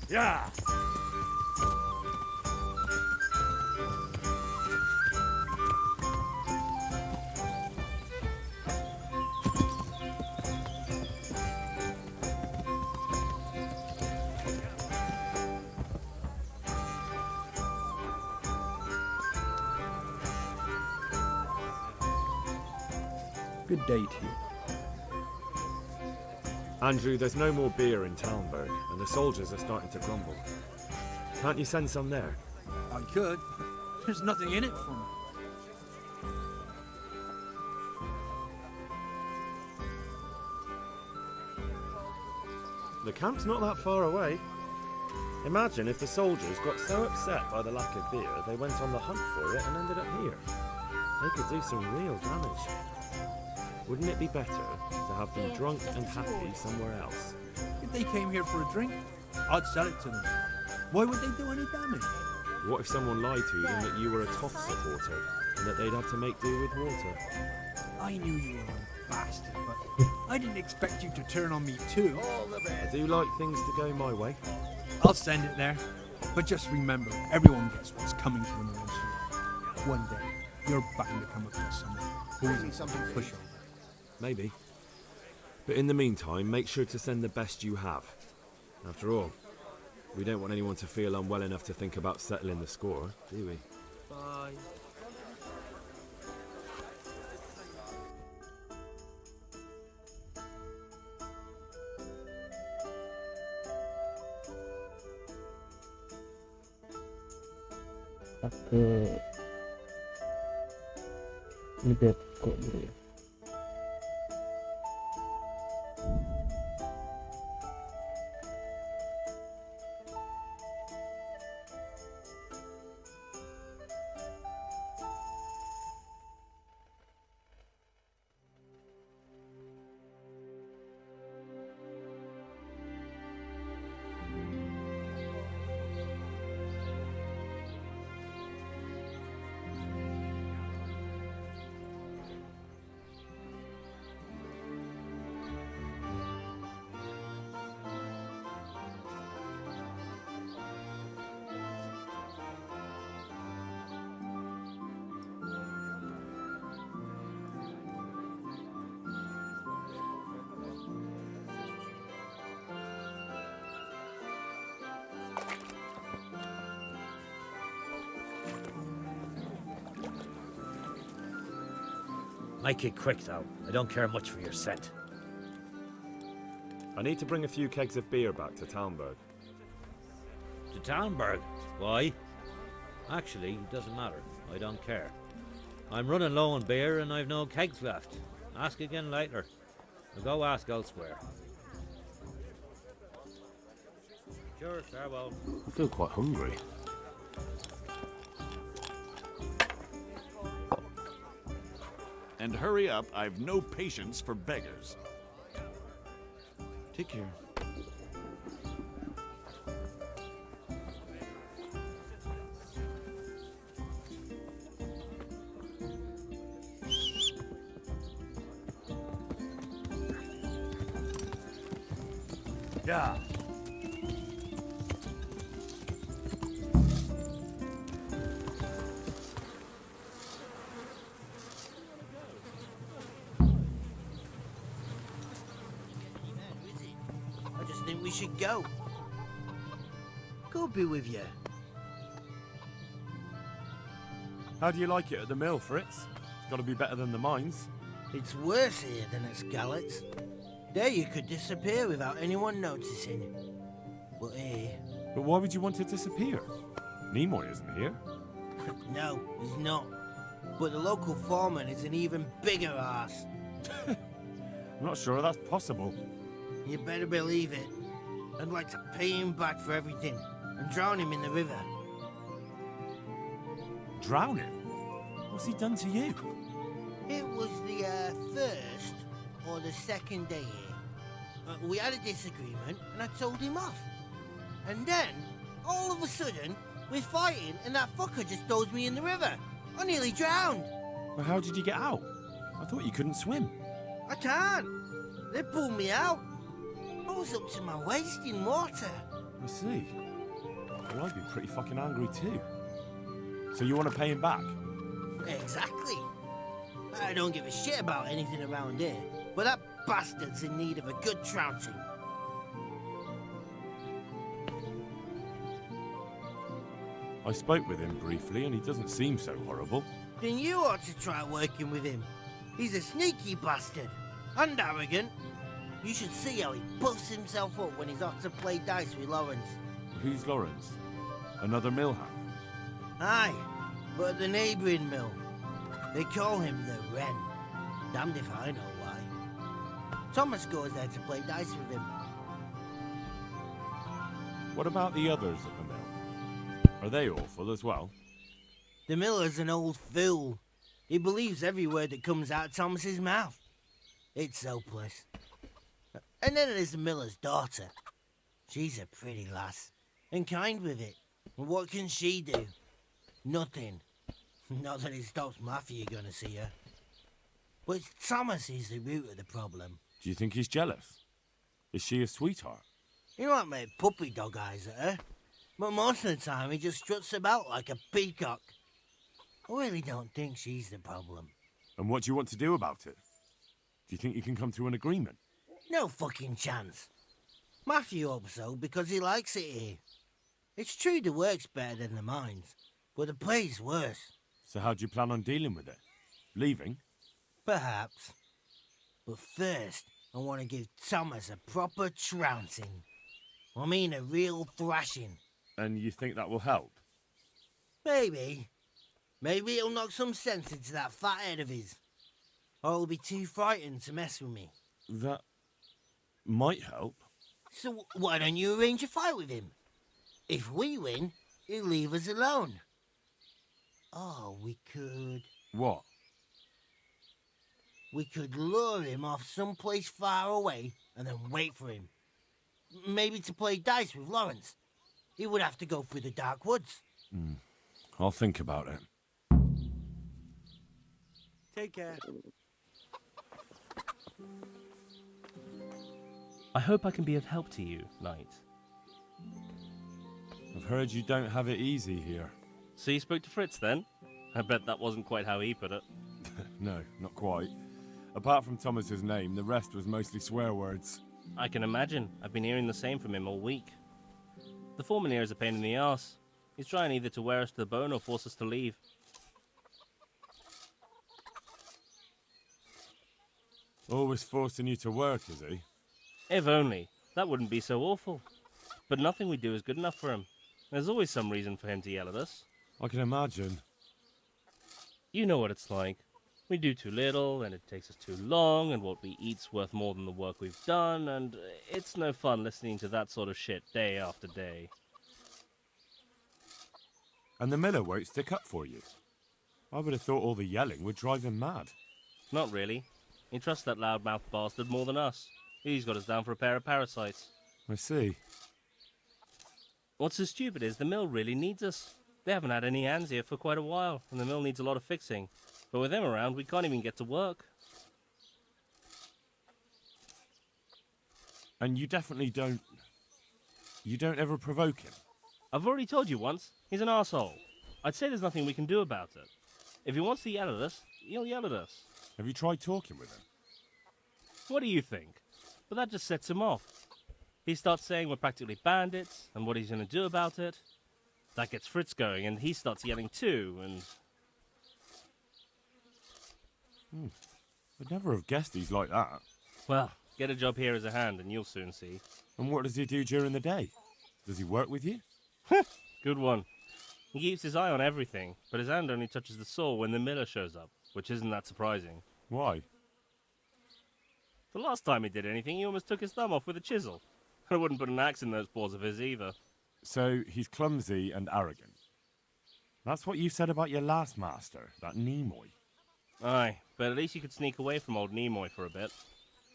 Yeah. Good day to you. Andrew, there's no more beer in Talmberg, and the soldiers are starting to grumble. Can't you send some there? I could. There's nothing in it for me. The camp's not that far away. Imagine if the soldiers got so upset by the lack of beer, they went on the hunt for it and ended up here. They could do some real damage. Wouldn't it be better to have them drunk and happy somewhere else? If they came here for a drink, I'd sell it to them. Why would they do any damage? What if someone lied to them that you were a Toff supporter and that they'd have to make do with water? I knew you were a bastard, but I didn't expect you to turn on me too. I do like things to go my way. I'll send it there. But just remember, everyone gets what's coming to them eventually. One day, you're bound to come across someone who isn't something to push over. Maybe. But in the meantime, make sure to send the best you have. After all, we don't want anyone to feel unwell enough to think about settling the score, do we? Bye. Ke Libetko dulu ya. Make it quick, though. I don't care much for your scent. I need to bring a few kegs of beer back to Talmberg. To Talmberg? Why? Actually, it doesn't matter. I don't care. I'm running low on beer and I've no kegs left. Ask again later. I'll go ask elsewhere. Sure, farewell. I feel quite hungry. And hurry up, I've no patience for beggars. Take care. Yeah. We should go. Go be with you. How do you like it at the mill, Fritz? It's got to be better than the mines. It's worse here than at Skalitz. There you could disappear without anyone noticing. But here... But why would you want to disappear? Nimoy isn't here. No, he's not. But the local foreman is an even bigger ass. I'm not sure that's possible. You better believe it. I'd like to pay him back for everything and drown him in the river. Drown him? What's he done to you? It was the first or the second day here. We had a disagreement and I told him off. And then, all of a sudden, we're fighting and that fucker just throws me in the river. I nearly drowned. Well, how did you get out? I thought you couldn't swim. I can't. They pulled me out. I was up to my waist in water. I see. Well, I'd be pretty fucking angry too. So you want to pay him back? Exactly. I don't give a shit about anything around here, but that bastard's in need of a good trouncing. I spoke with him briefly and he doesn't seem so horrible. Then you ought to try working with him. He's a sneaky bastard and arrogant. You should see how he puffs himself up when he's off to play dice with Lawrence. Who's Lawrence? Another mill hand? Aye, but at the neighbouring mill. They call him the Wren. Damned if I know why. Thomas goes there to play dice with him. What about the others at the mill? Are they awful as well? The miller's an old fool. He believes every word that comes out of Thomas's mouth. It's hopeless. And then there's the miller's daughter. She's a pretty lass, and kind with it. And what can she do? Nothing. Not that it stops Matthew gonna see her. But Thomas is the root of the problem. Do you think he's jealous? Is she a sweetheart? He might make puppy dog eyes at her, but most of the time he just struts about like a peacock. I really don't think she's the problem. And what do you want to do about it? Do you think you can come to an agreement? No fucking chance. Matthew hopes so because he likes it here. It's true the work's better than the mines, but the play's worse. So how do you plan on dealing with it? Leaving? Perhaps. But first, I want to give Thomas a proper trouncing. I mean a real thrashing. And you think that will help? Maybe. Maybe it'll knock some sense into that fat head of his. Or he'll be too frightened to mess with me. That might help. So why don't you arrange a fight with him? If we win, he'll leave us alone. Oh, we could... What? We could lure him off someplace far away and then wait for him. Maybe to play dice with Lawrence. He would have to go through the dark woods. I'll think about it. Take care. I hope I can be of help to you, Knight. I've heard you don't have it easy here. So you spoke to Fritz then? I bet that wasn't quite how he put it. No, not quite. Apart from Thomas's name, the rest was mostly swear words. I can imagine. I've been hearing the same from him all week. The foreman here is a pain in the arse. He's trying either to wear us to the bone or force us to leave. Always forcing you to work, is he? If only. That wouldn't be so awful. But nothing we do is good enough for him. There's always some reason for him to yell at us. I can imagine. You know what it's like. We do too little, and it takes us too long, and what we eat's worth more than the work we've done, and it's no fun listening to that sort of shit day after day. And the miller won't stick up for you. I would have thought all the yelling would drive him mad. Not really. He trusts that loudmouth bastard more than us. He's got us down for a pair of parasites. I see. What's so stupid is the mill really needs us. They haven't had any hands here for quite a while, and the mill needs a lot of fixing. But with them around, we can't even get to work. And you definitely don't... You don't ever provoke him? I've already told you once, he's an arsehole. I'd say there's nothing we can do about it. If he wants to yell at us, he'll yell at us. Have you tried talking with him? What do you think? But that just sets him off. He starts saying we're practically bandits, and what he's going to do about it. That gets Fritz going, and he starts yelling too, and... I'd never have guessed he's like that. Well, get a job here as a hand, and you'll soon see. And what does he do during the day? Does he work with you? Good one. He keeps his eye on everything, but his hand only touches the saw when the miller shows up, which isn't that surprising. Why? The last time he did anything, he almost took his thumb off with a chisel. I wouldn't put an axe in those paws of his either. So he's clumsy and arrogant. That's what you said about your last master, that Nimoy. Aye, but at least you could sneak away from old Nimoy for a bit.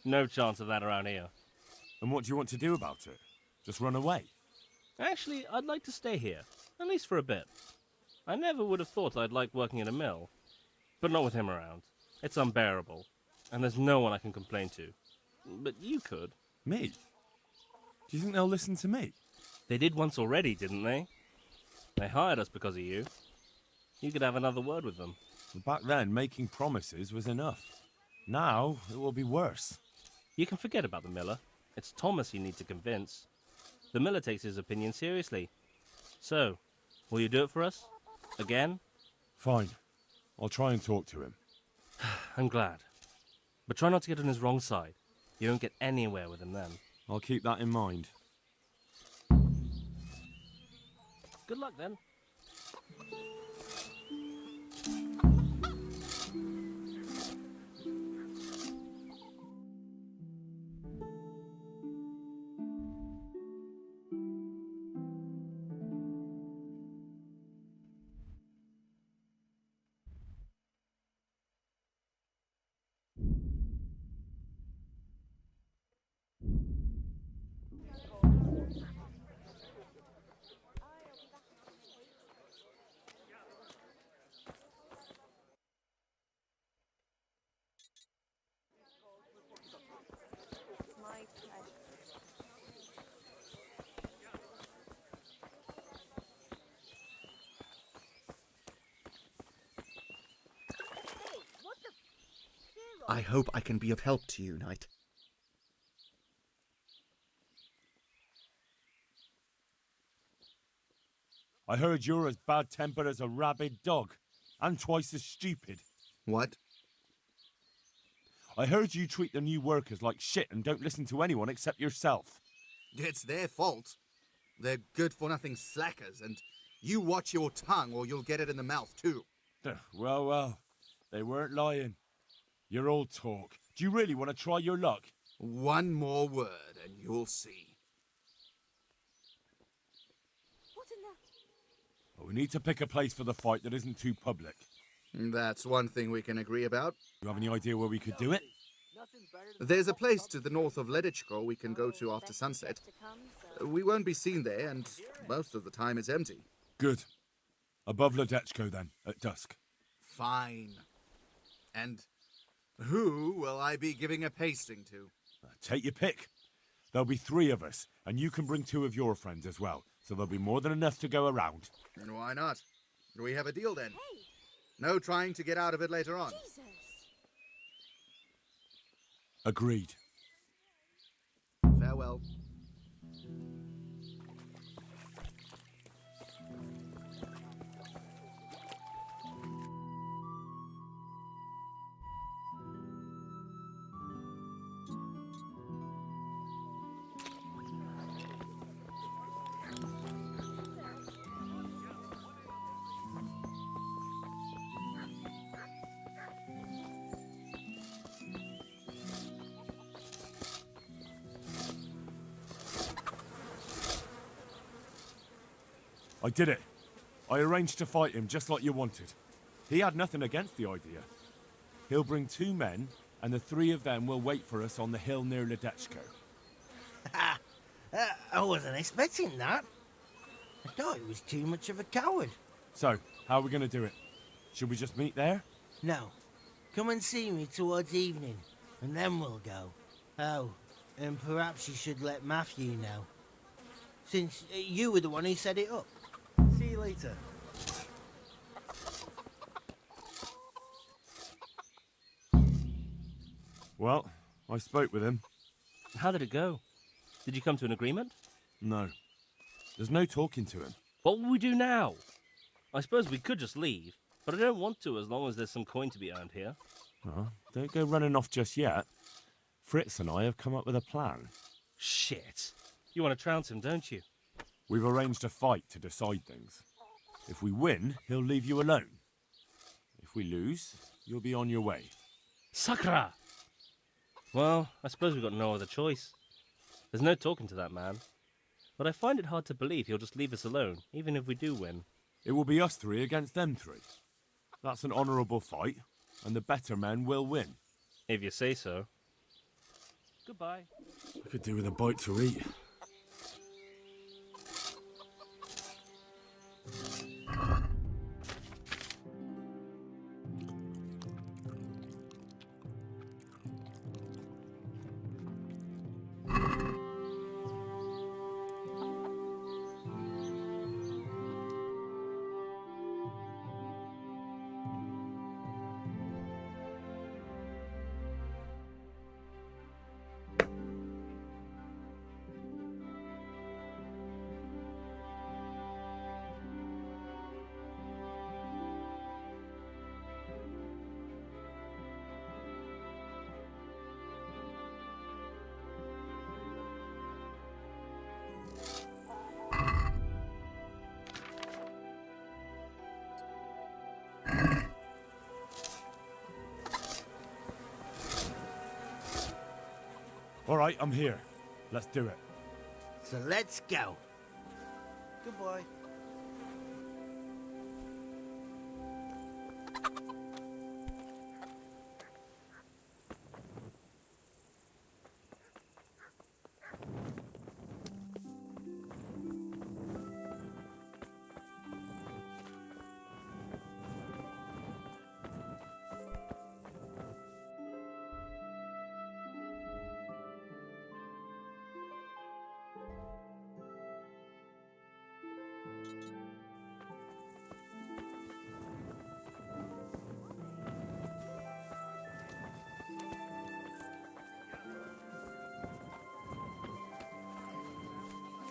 No chance of that around here. And what do you want to do about it? Just run away? Actually, I'd like to stay here, at least for a bit. I never would have thought I'd like working in a mill, but not with him around. It's unbearable, and there's no one I can complain to. But you could. Me? Do you think they'll listen to me? They did once already, didn't they? They hired us because of you. You could have another word with them. Back then, making promises was enough. Now, it will be worse. You can forget about the miller. It's Thomas you need to convince. The miller takes his opinion seriously. So, will you do it for us? Again? Fine. I'll try and talk to him. I'm glad. But try not to get on his wrong side. You don't get anywhere with him then. I'll keep that in mind. Good luck then. I hope I can be of help to you, Knight. I heard you're as bad-tempered as a rabid dog, and twice as stupid. What? I heard you treat the new workers like shit and don't listen to anyone except yourself. It's their fault. They're good-for-nothing slackers, and you watch your tongue or you'll get it in the mouth, too. Well, they weren't lying. You're all talk. Do you really want to try your luck? One more word and you'll see. We need to pick a place for the fight that isn't too public. That's one thing we can agree about. You have any idea where we could do it? There's a place to the north of Leditchko we can go to after sunset. We won't be seen there, and most of the time it's empty. Good. Above Ledetchko, then, at dusk. Fine. And who will I be giving a pasting to? Take your pick. There'll be 3 of us, and you can bring 2 of your friends as well, so there'll be more than enough to go around. And why not? Do we have a deal then? Hey. No trying to get out of it later on. Jesus. Agreed. Farewell. I did it. I arranged to fight him just like you wanted. He had nothing against the idea. He'll bring 2 men, and the 3 of them will wait for us on the hill near Ledetchko. I wasn't expecting that. I thought he was too much of a coward. So, how are we going to do it? Should we just meet there? No. Come and see me towards evening, and then we'll go. Oh, and perhaps you should let Matthew know. Since you were the one who set it up. See you later. Well, I spoke with him. How did it go? Did you come to an agreement? No. There's no talking to him. What will we do now? I suppose we could just leave, but I don't want to as long as there's some coin to be earned here. Oh, don't go running off just yet. Fritz and I have come up with a plan. Shit. You want to trounce him, don't you? We've arranged a fight to decide things. If we win, he'll leave you alone. If we lose, you'll be on your way. Sakra! Well, I suppose we've got no other choice. There's no talking to that man. But I find it hard to believe he'll just leave us alone, even if we do win. It will be us 3 against them 3. That's an honourable fight, and the better men will win. If you say so. Goodbye. I could do with a bite to eat. All right, I'm here. Let's do it. So let's go. Goodbye.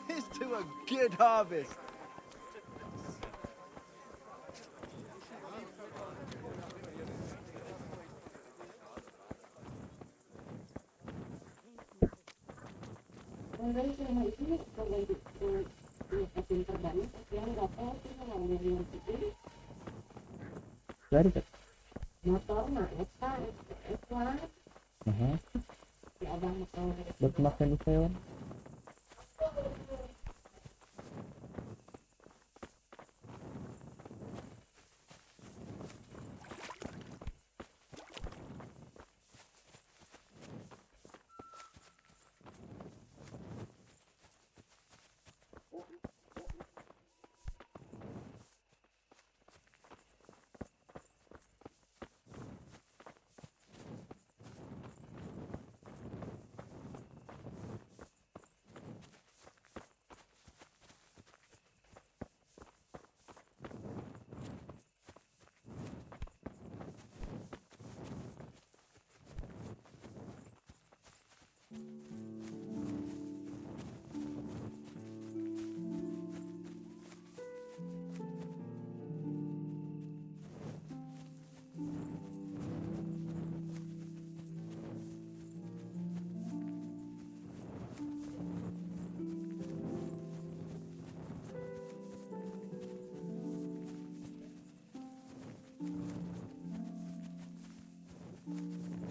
Here's to a good harvest. Dari kan? Motor mah Eva ya abang motor Bermakan hewan.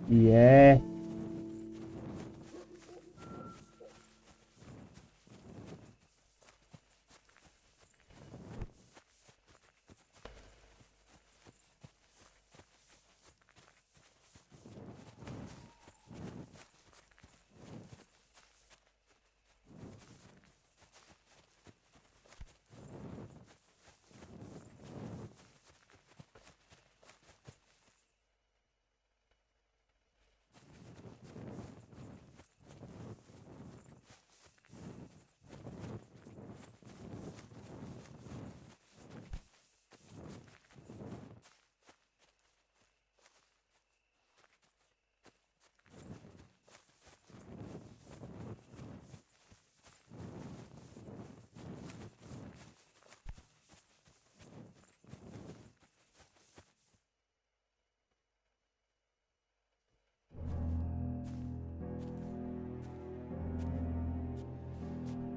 Iya.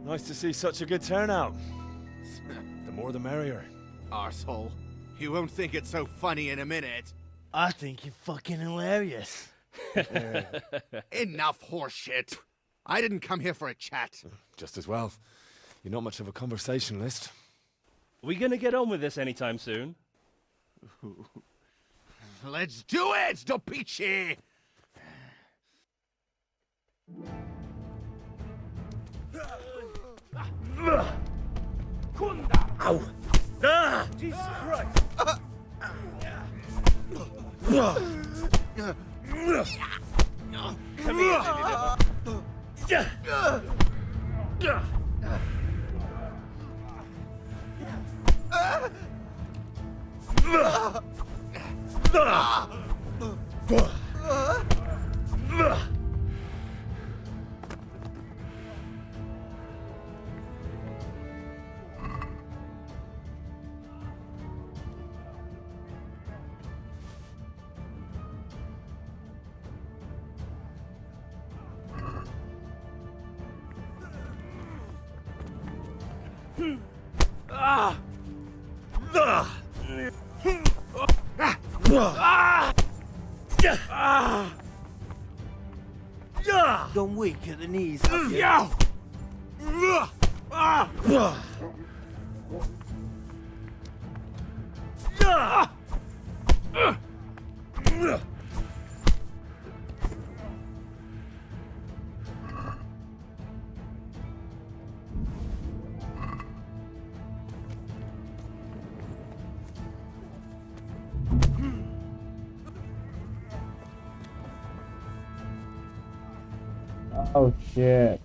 Nice to see such a good turnout. The more the merrier. Arsehole. You won't think it's so funny in a minute. I think you're fucking hilarious. Enough horseshit. I didn't come here for a chat. Just as well. You're not much of a conversationalist. Are we gonna get on with this anytime soon? Let's do it, Dopici! Ow! Ah! Jesus Christ! Come here, Gone weak at the knees, have you? Yeah! Oh shit.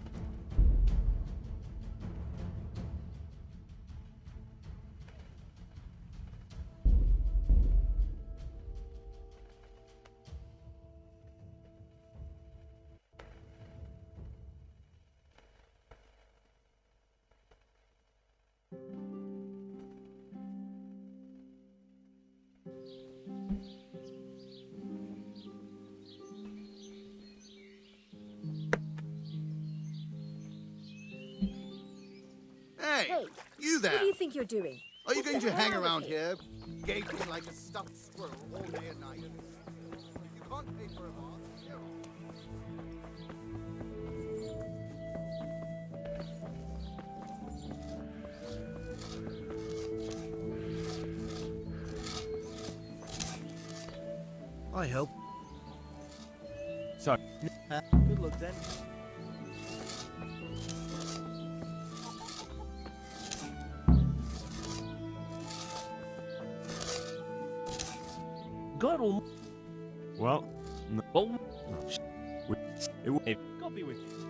Hey, you there! What do you think you're doing? Are you Get going the to hang hell out of around here. here, gaping like a stuffed squirrel all day and night? If you can't pay for a bath, you're off. I hope. Sorry. Good luck then. God will. Well, no. Oh, It God be with you.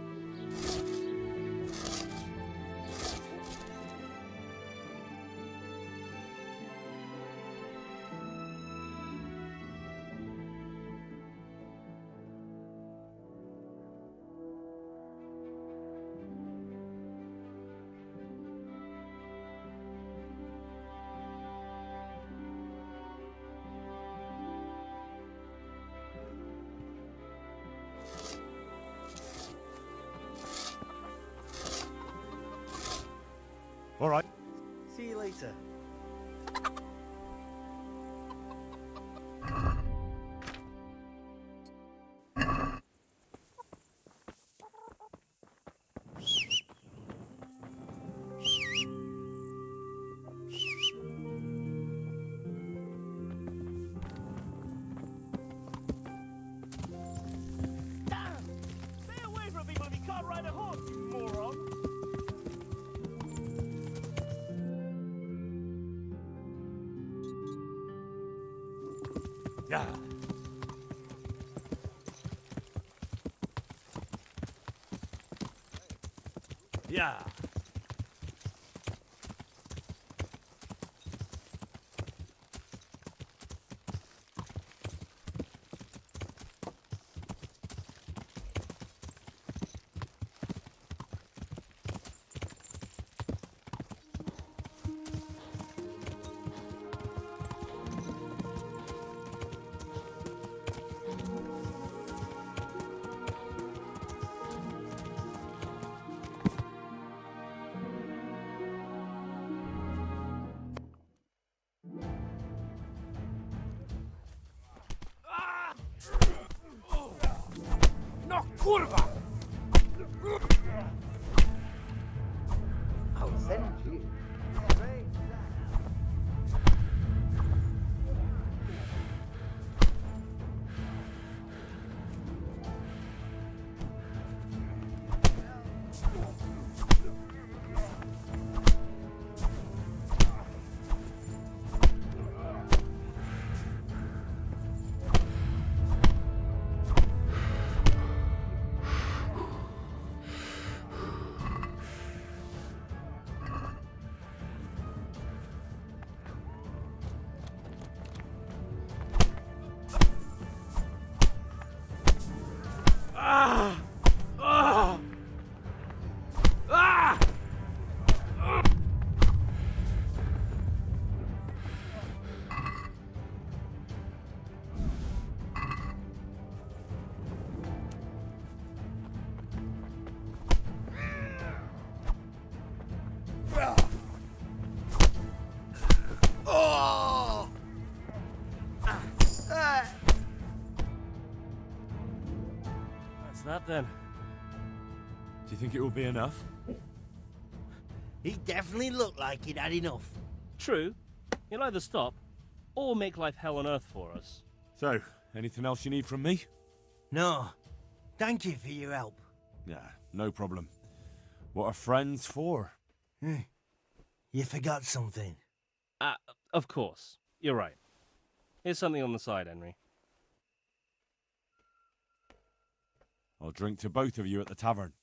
all right. See you later. Stay away from people if you can't ride a horse, you moron! Yeah. Yeah. No, kurwa! I'll send you. then. Do you think it will be enough? He definitely looked like he'd had enough. True. He'll either stop or make life hell on earth for us. So, anything else you need from me? No. Thank you for your help. Yeah, no problem. What are friends for? You forgot something. Of course. You're right. Here's something on the side, Henry. I'll drink to both of you at the tavern.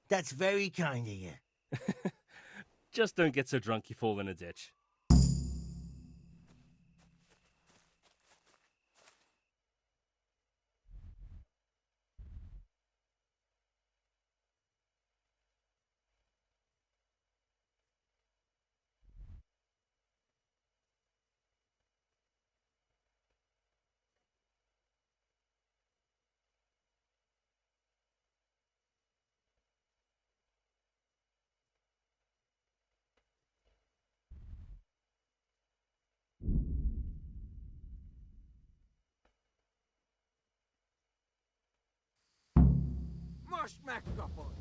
That's very kind of you. Just don't get so drunk you fall in a ditch. Marsh Mac up on it.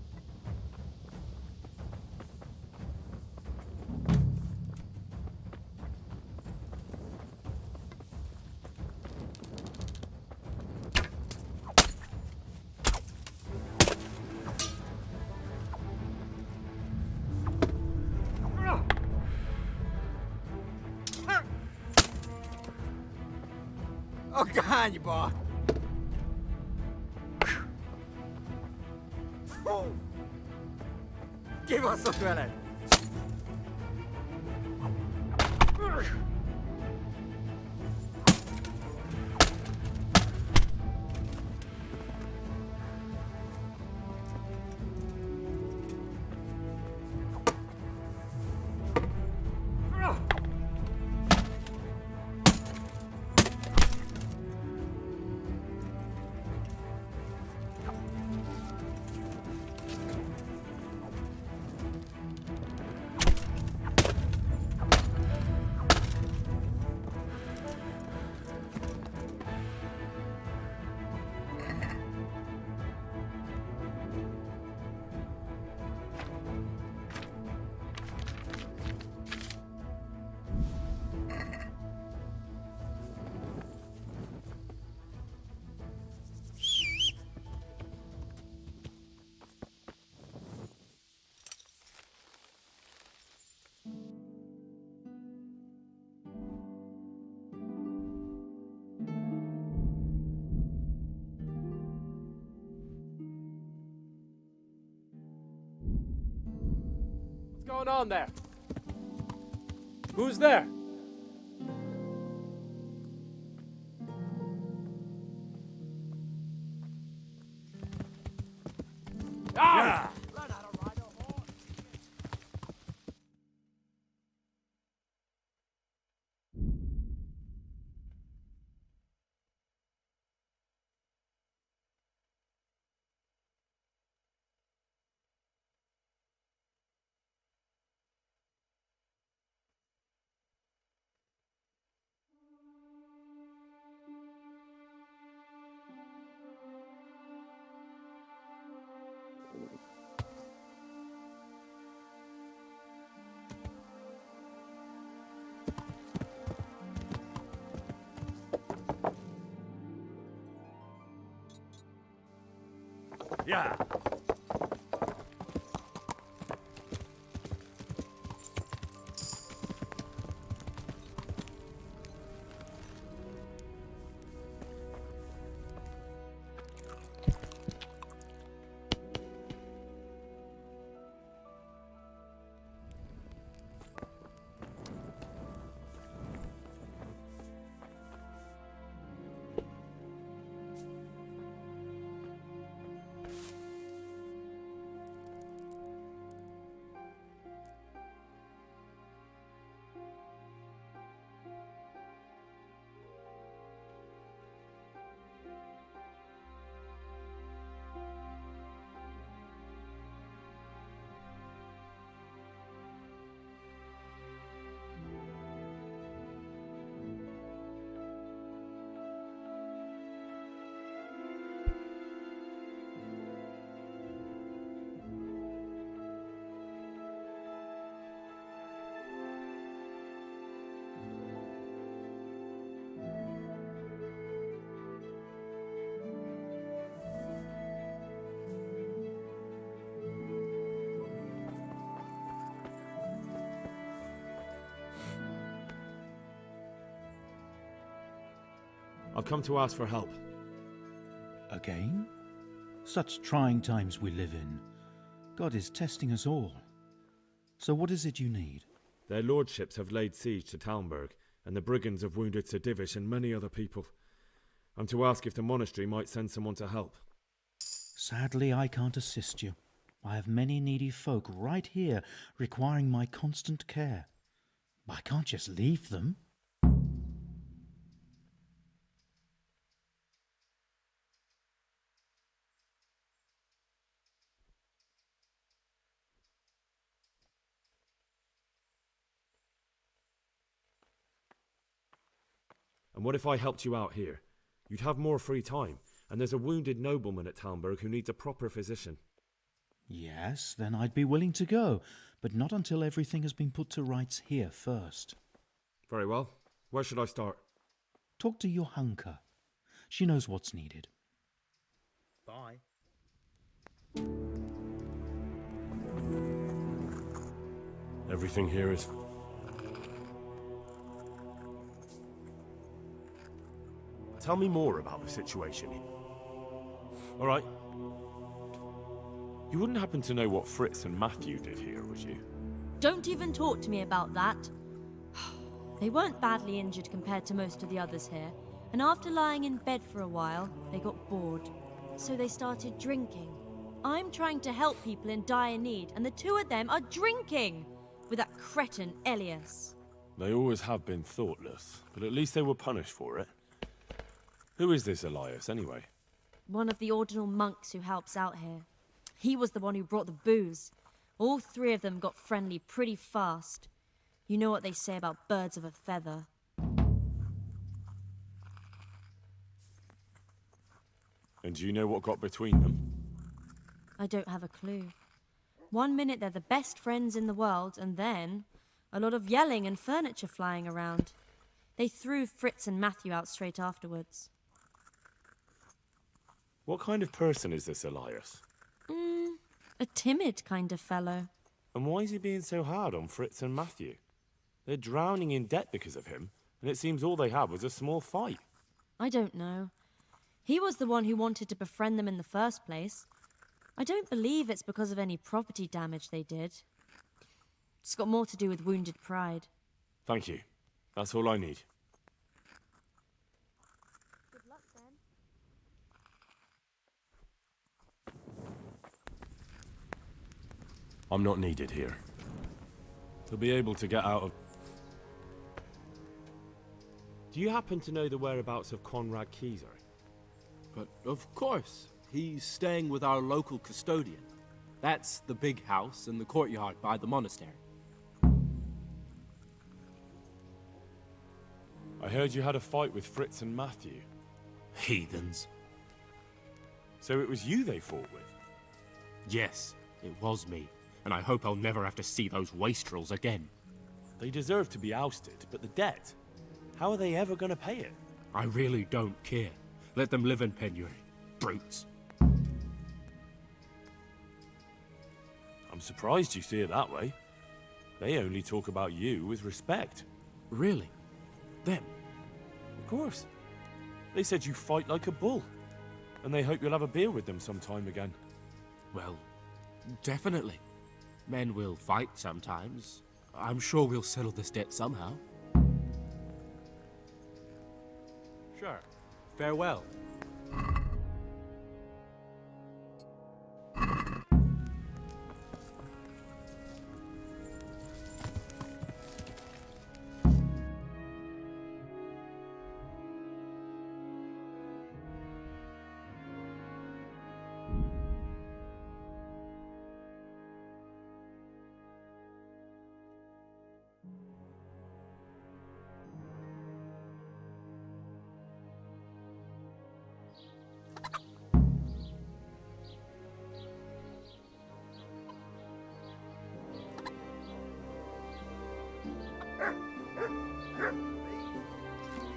Oh, go on, you boy. Give us a credit. What's going on there? Who's there? Ah! Yeah. I've come to ask for help. Again? Such trying times we live in. God is testing us all. So what is it you need? Their lordships have laid siege to Talmberg, and the brigands have wounded Sir Divish and many other people. I'm to ask if the monastery might send someone to help. Sadly, I can't assist you. I have many needy folk right here requiring my constant care. I can't just leave them. And what if I helped you out here? You'd have more free time, and there's a wounded nobleman at Talmberg who needs a proper physician. Yes, then I'd be willing to go, but not until everything has been put to rights here first. Very well. Where should I start? Talk to your hunker. She knows what's needed. Bye. Everything here is... Tell me more about the situation. All right. You wouldn't happen to know what Fritz and Matthew did here, would you? Don't even talk to me about that. They weren't badly injured compared to most of the others here, and after lying in bed for a while, they got bored. So they started drinking. I'm trying to help people in dire need, and the two of them are drinking! With that cretin Elias. They always have been thoughtless, but at least they were punished for it. Who is this Elias, anyway? One of the ordinal monks who helps out here. He was the one who brought the booze. All three of them got friendly pretty fast. You know what they say about birds of a feather. And do you know what got between them? I don't have a clue. One minute they're the best friends in the world, and then a lot of yelling and furniture flying around. They threw Fritz and Matthew out straight afterwards. What kind of person is this Elias? A timid kind of fellow. And why is he being so hard on Fritz and Matthew? They're drowning in debt because of him, and it seems all they had was a small fight. I don't know. He was the one who wanted to befriend them in the first place. I don't believe it's because of any property damage they did. It's got more to do with wounded pride. Thank you. That's all I need. Good luck, then. I'm not needed here. He'll be able to get out of... Do you happen to know the whereabouts of Conrad Kieser? But of course, he's staying with our local custodian. That's the big house in the courtyard by the monastery. I heard you had a fight with Fritz and Matthew. Heathens. So it was you they fought with? Yes, it was me. And I hope I'll never have to see those wastrels again. They deserve to be ousted, but the debt? How are they ever going to pay it? I really don't care. Let them live in penury. Brutes. I'm surprised you see it that way. They only talk about you with respect. Really? Them? Of course. They said you fight like a bull. And they hope you'll have a beer with them sometime again. Well, definitely. Men will fight sometimes. I'm sure we'll settle this debt somehow. Sure. Farewell.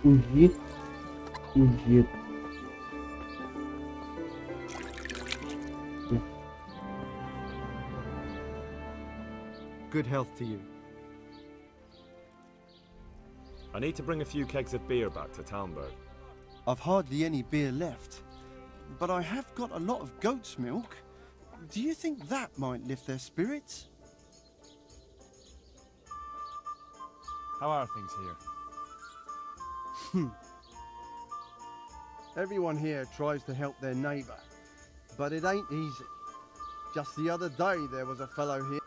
Ujit. Good health to you. I need to bring a few kegs of beer back to Talmberg. I've hardly any beer left, but I have got a lot of goat's milk. Do you think that might lift their spirits? How are things here? Everyone here tries to help their neighbour, but it ain't easy. Just the other day there was a fellow here.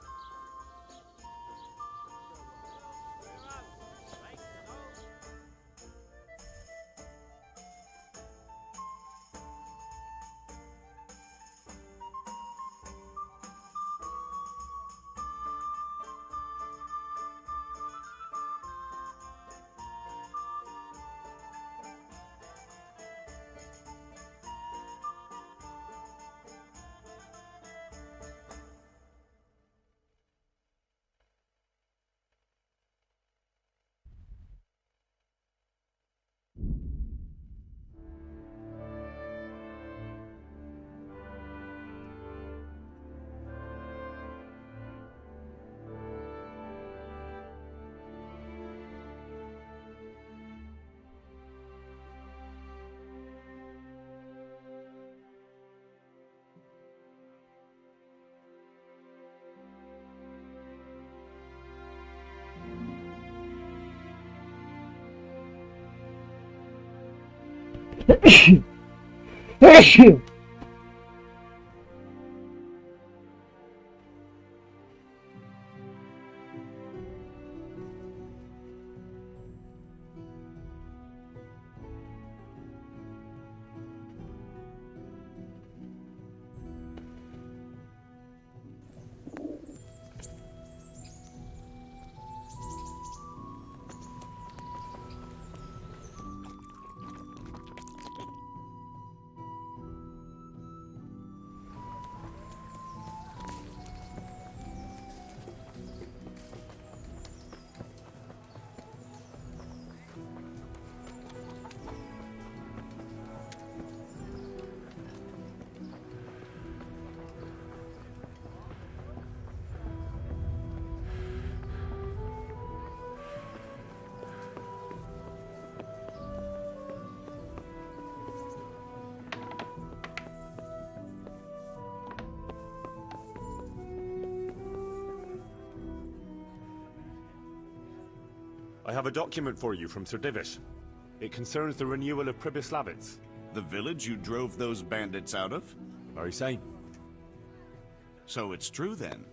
I have a document for you from Sir Divish. It concerns the renewal of Pribyslavitz. The village you drove those bandits out of? Very same. So it's true then?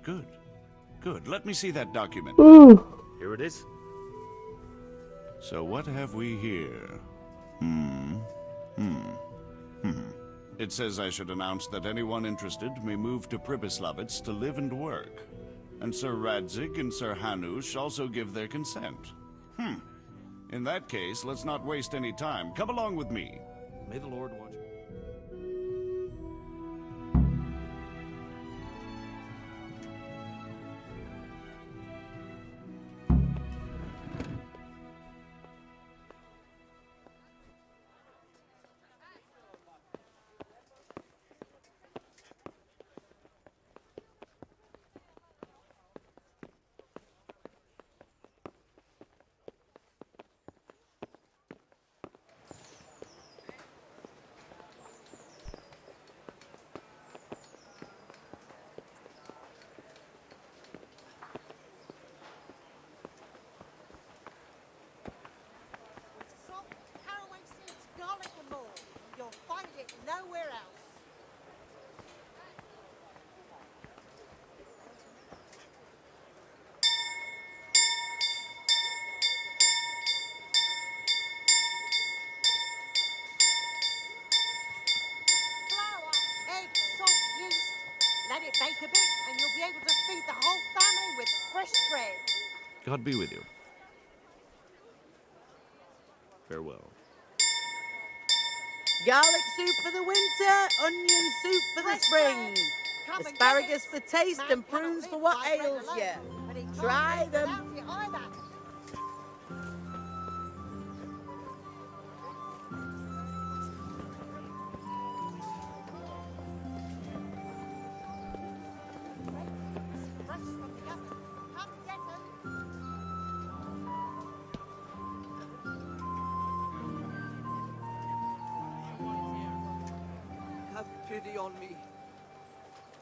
Good. Good. Let me see that document. Here it is. So what have we here? It says I should announce that anyone interested may move to Pribyslavitz to live and work. And Sir Radzig and Sir Hanush also give their consent. In that case, let's not waste any time. Come along with me. May the Lord watch. Nowhere else. Flour, egg, salt, yeast. Let it bake a bit and you'll be able to feed the whole family with fresh bread. God be with you. Farewell. Garlic soup for the winter, onion soup for the spring. Asparagus for taste and prunes for what ails you. Try them. pity on me.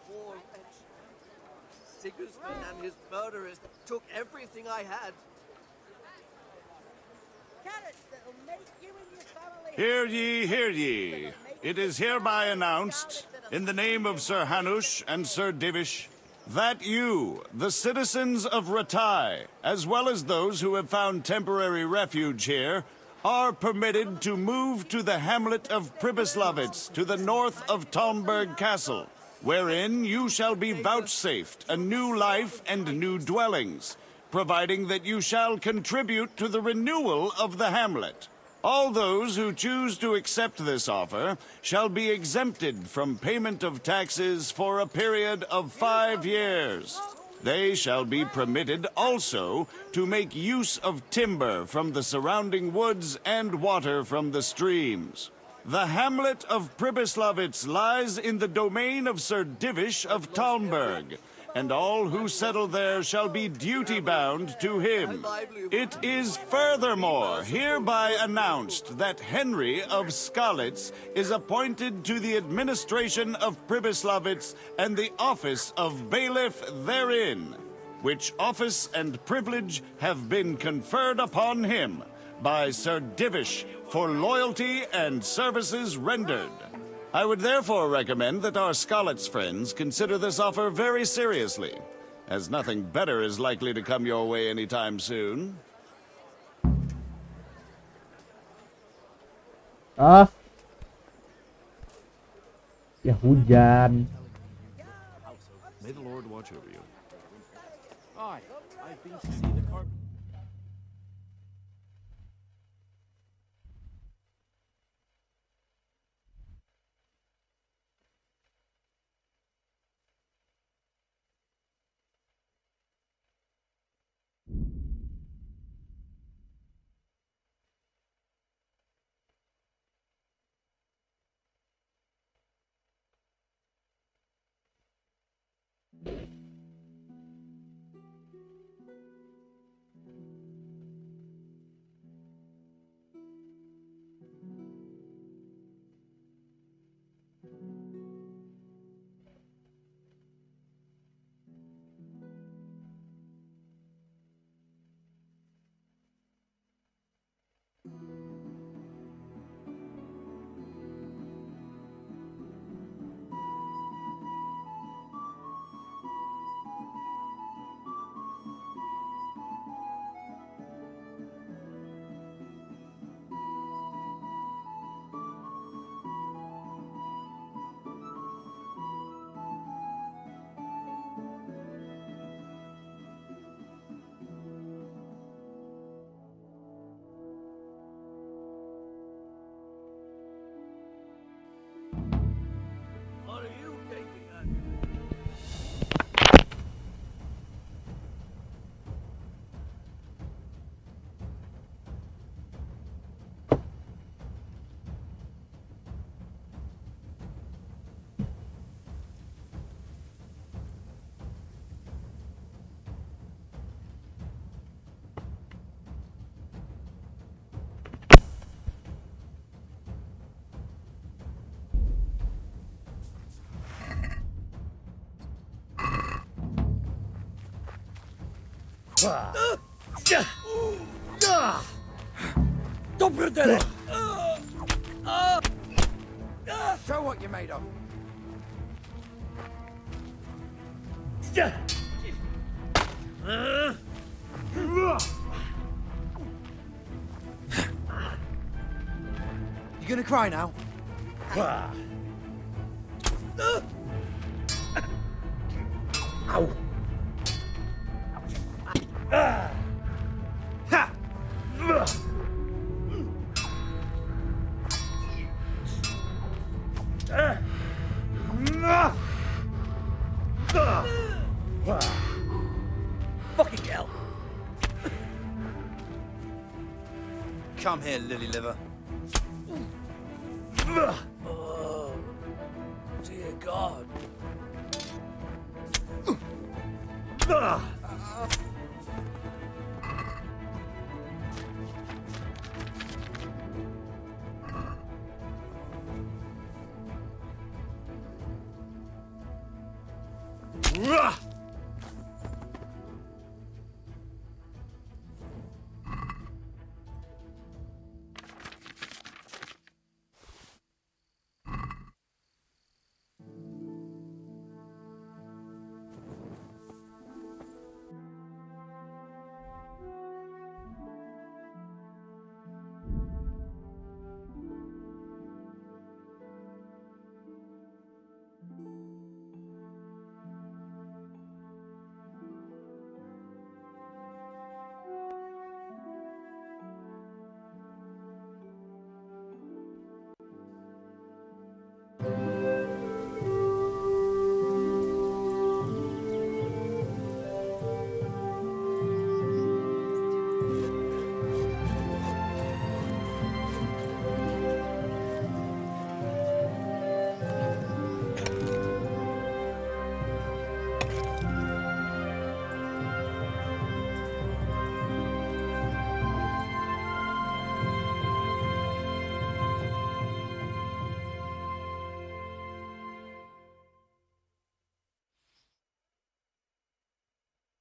Poor wretch. Sigismund and his murderers took everything I had. Carrots that'll make you and your family Hear ye, hear ye. It is hereby announced, in the name of Sir Hanush and Sir Divish, that you, the citizens of Ratai, as well as those who have found temporary refuge here, are permitted to move to the hamlet of Pribyslavitz to the north of Talmberg Castle, wherein you shall be vouchsafed a new life and new dwellings, providing that you shall contribute to the renewal of the hamlet. All those who choose to accept this offer shall be exempted from payment of taxes for a period of 5 years. They shall be permitted also to make use of timber from the surrounding woods and water from the streams. The hamlet of Pribyslavitz lies in the domain of Sir Divish of Talmberg, and all who settle there shall be duty-bound to him. It is furthermore hereby announced that Henry of Skalitz is appointed to the administration of Pribyslavitz and the office of bailiff therein, which office and privilege have been conferred upon him by Sir Divish for loyalty and services rendered. I would therefore recommend that our Skalitz friends consider this offer very seriously, as nothing better is likely to come your way anytime soon. Ah. Ya hujan. May the Lord watch over you. Aye, I've been to see the carpet. What are you gaping at? Dobrodele! Show what you're made of. You gonna cry now? Ow! Ha! Fucking hell! Come here, lily liver. Oh, dear God.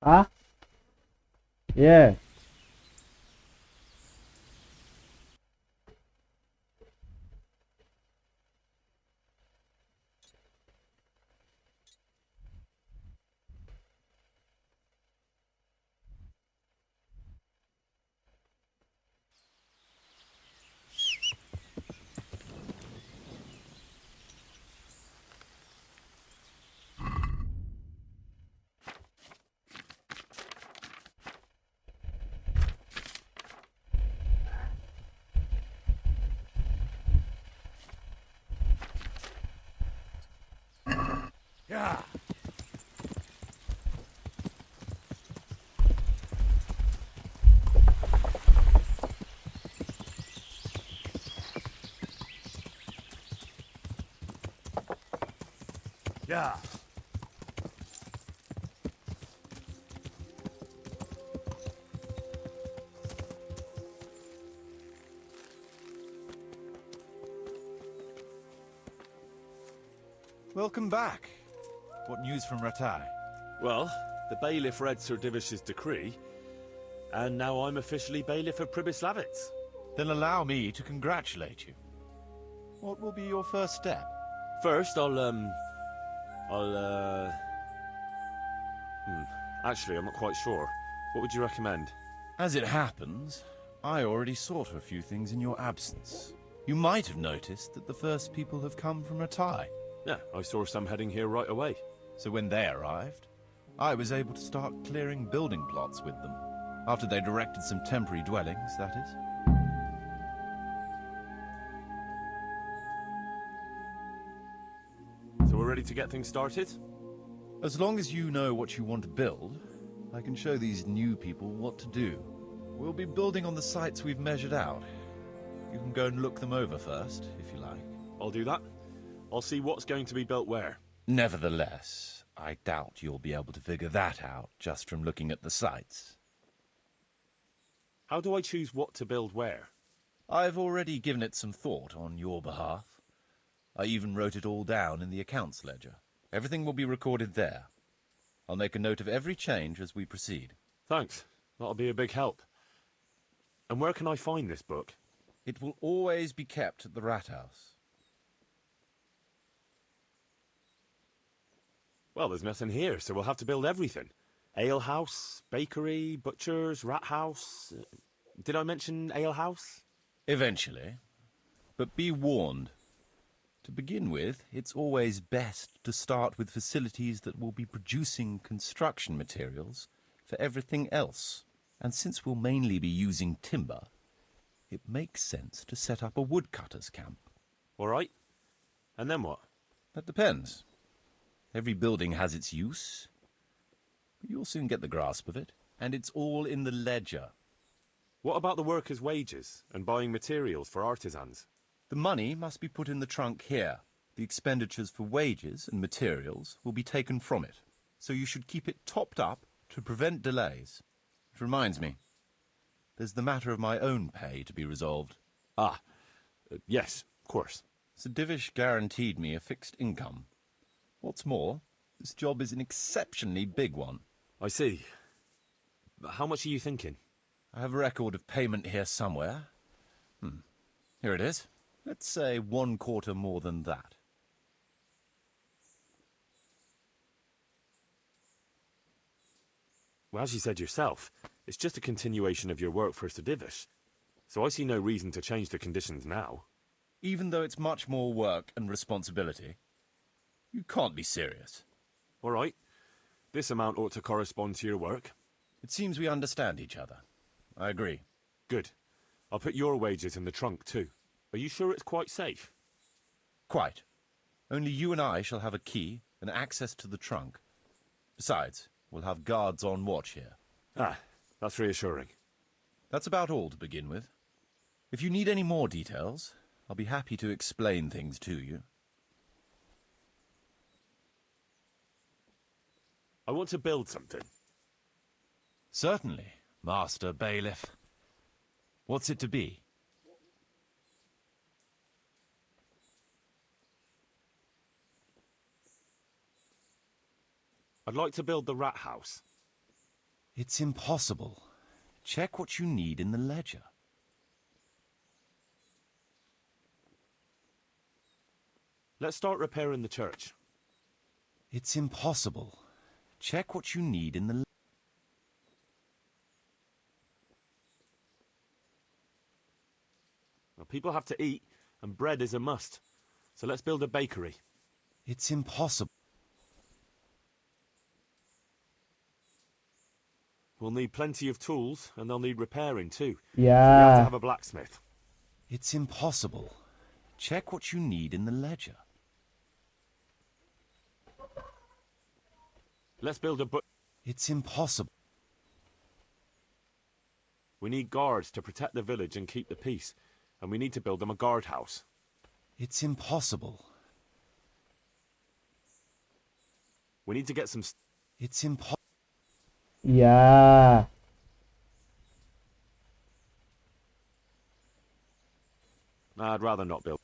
Ah? Yeah. Yeah. Yeah. Welcome back. What news from Ratai? Well, the bailiff read Sir Divish's decree, and now I'm officially bailiff of Pribyslavitz. Then allow me to congratulate you. What will be your first step? First, actually, I'm not quite sure. What would you recommend? As it happens, I already saw to a few things in your absence. You might have noticed that the first people have come from Ratai. Yeah, I saw some heading here right away. So when they arrived, I was able to start clearing building plots with them. After they'd erected some temporary dwellings, that is. So we're ready to get things started? As long as you know what you want to build, I can show these new people what to do. We'll be building on the sites we've measured out. You can go and look them over first, if you like. I'll do that. I'll see what's going to be built where. Nevertheless, I doubt you'll be able to figure that out just from looking at the sites. How do I choose what to build where? I've already given it some thought on your behalf. I even wrote it all down in the accounts ledger. Everything will be recorded there. I'll make a note of every change as we proceed. Thanks. That'll be a big help. And where can I find this book? It will always be kept at the Rat House. Well, there's nothing here, so we'll have to build everything. Ale house, bakery, butchers, rat house. Did I mention ale house? Eventually. But be warned. To begin with, it's always best to start with facilities that will be producing construction materials for everything else. And since we'll mainly be using timber, it makes sense to set up a woodcutter's camp. All right. And then what? That depends. Every building has its use, but you'll soon get the grasp of it, and it's all in the ledger. What about the workers' wages and buying materials for artisans? The money must be put in the trunk here. The expenditures for wages and materials will be taken from it, so you should keep it topped up to prevent delays. It reminds me, there's the matter of my own pay to be resolved. Yes, of course. Sir Divish guaranteed me a fixed income. What's more, This job is an exceptionally big one. I see. But how much are you thinking? I have a record of payment here somewhere. Here it is. Let's say 1/4 more than that. Well, as you said yourself, it's just a continuation of your work for Sir Divish. So I see no reason to change the conditions now. Even though it's much more work and responsibility? You can't be serious. All right. This amount ought to correspond to your work. It seems we understand each other. I agree. Good. I'll put your wages in the trunk too. Are you sure it's quite safe? Quite. Only you and I shall have a key and access to the trunk. Besides, we'll have guards on watch here. Ah, that's reassuring. That's about all to begin with. If you need any more details, I'll be happy to explain things to you. I want to build something. Certainly, Master Bailiff. What's it to be? I'd like to build the rat house. It's impossible. Check what you need in the ledger. Let's start repairing the church. It's impossible. Check what you need in the... Well, people have to eat, and bread is a must. So let's build a bakery. It's impossible. We'll need plenty of tools, and they'll need repairing too. Yeah. So we have to have a blacksmith. It's impossible. Check what you need in the ledger. Let's build a It's impossible. We need guards to protect the village and keep the peace. And we need to build them a guardhouse. It's impossible. We need to get some... It's impossible. Iya. I'd rather not build.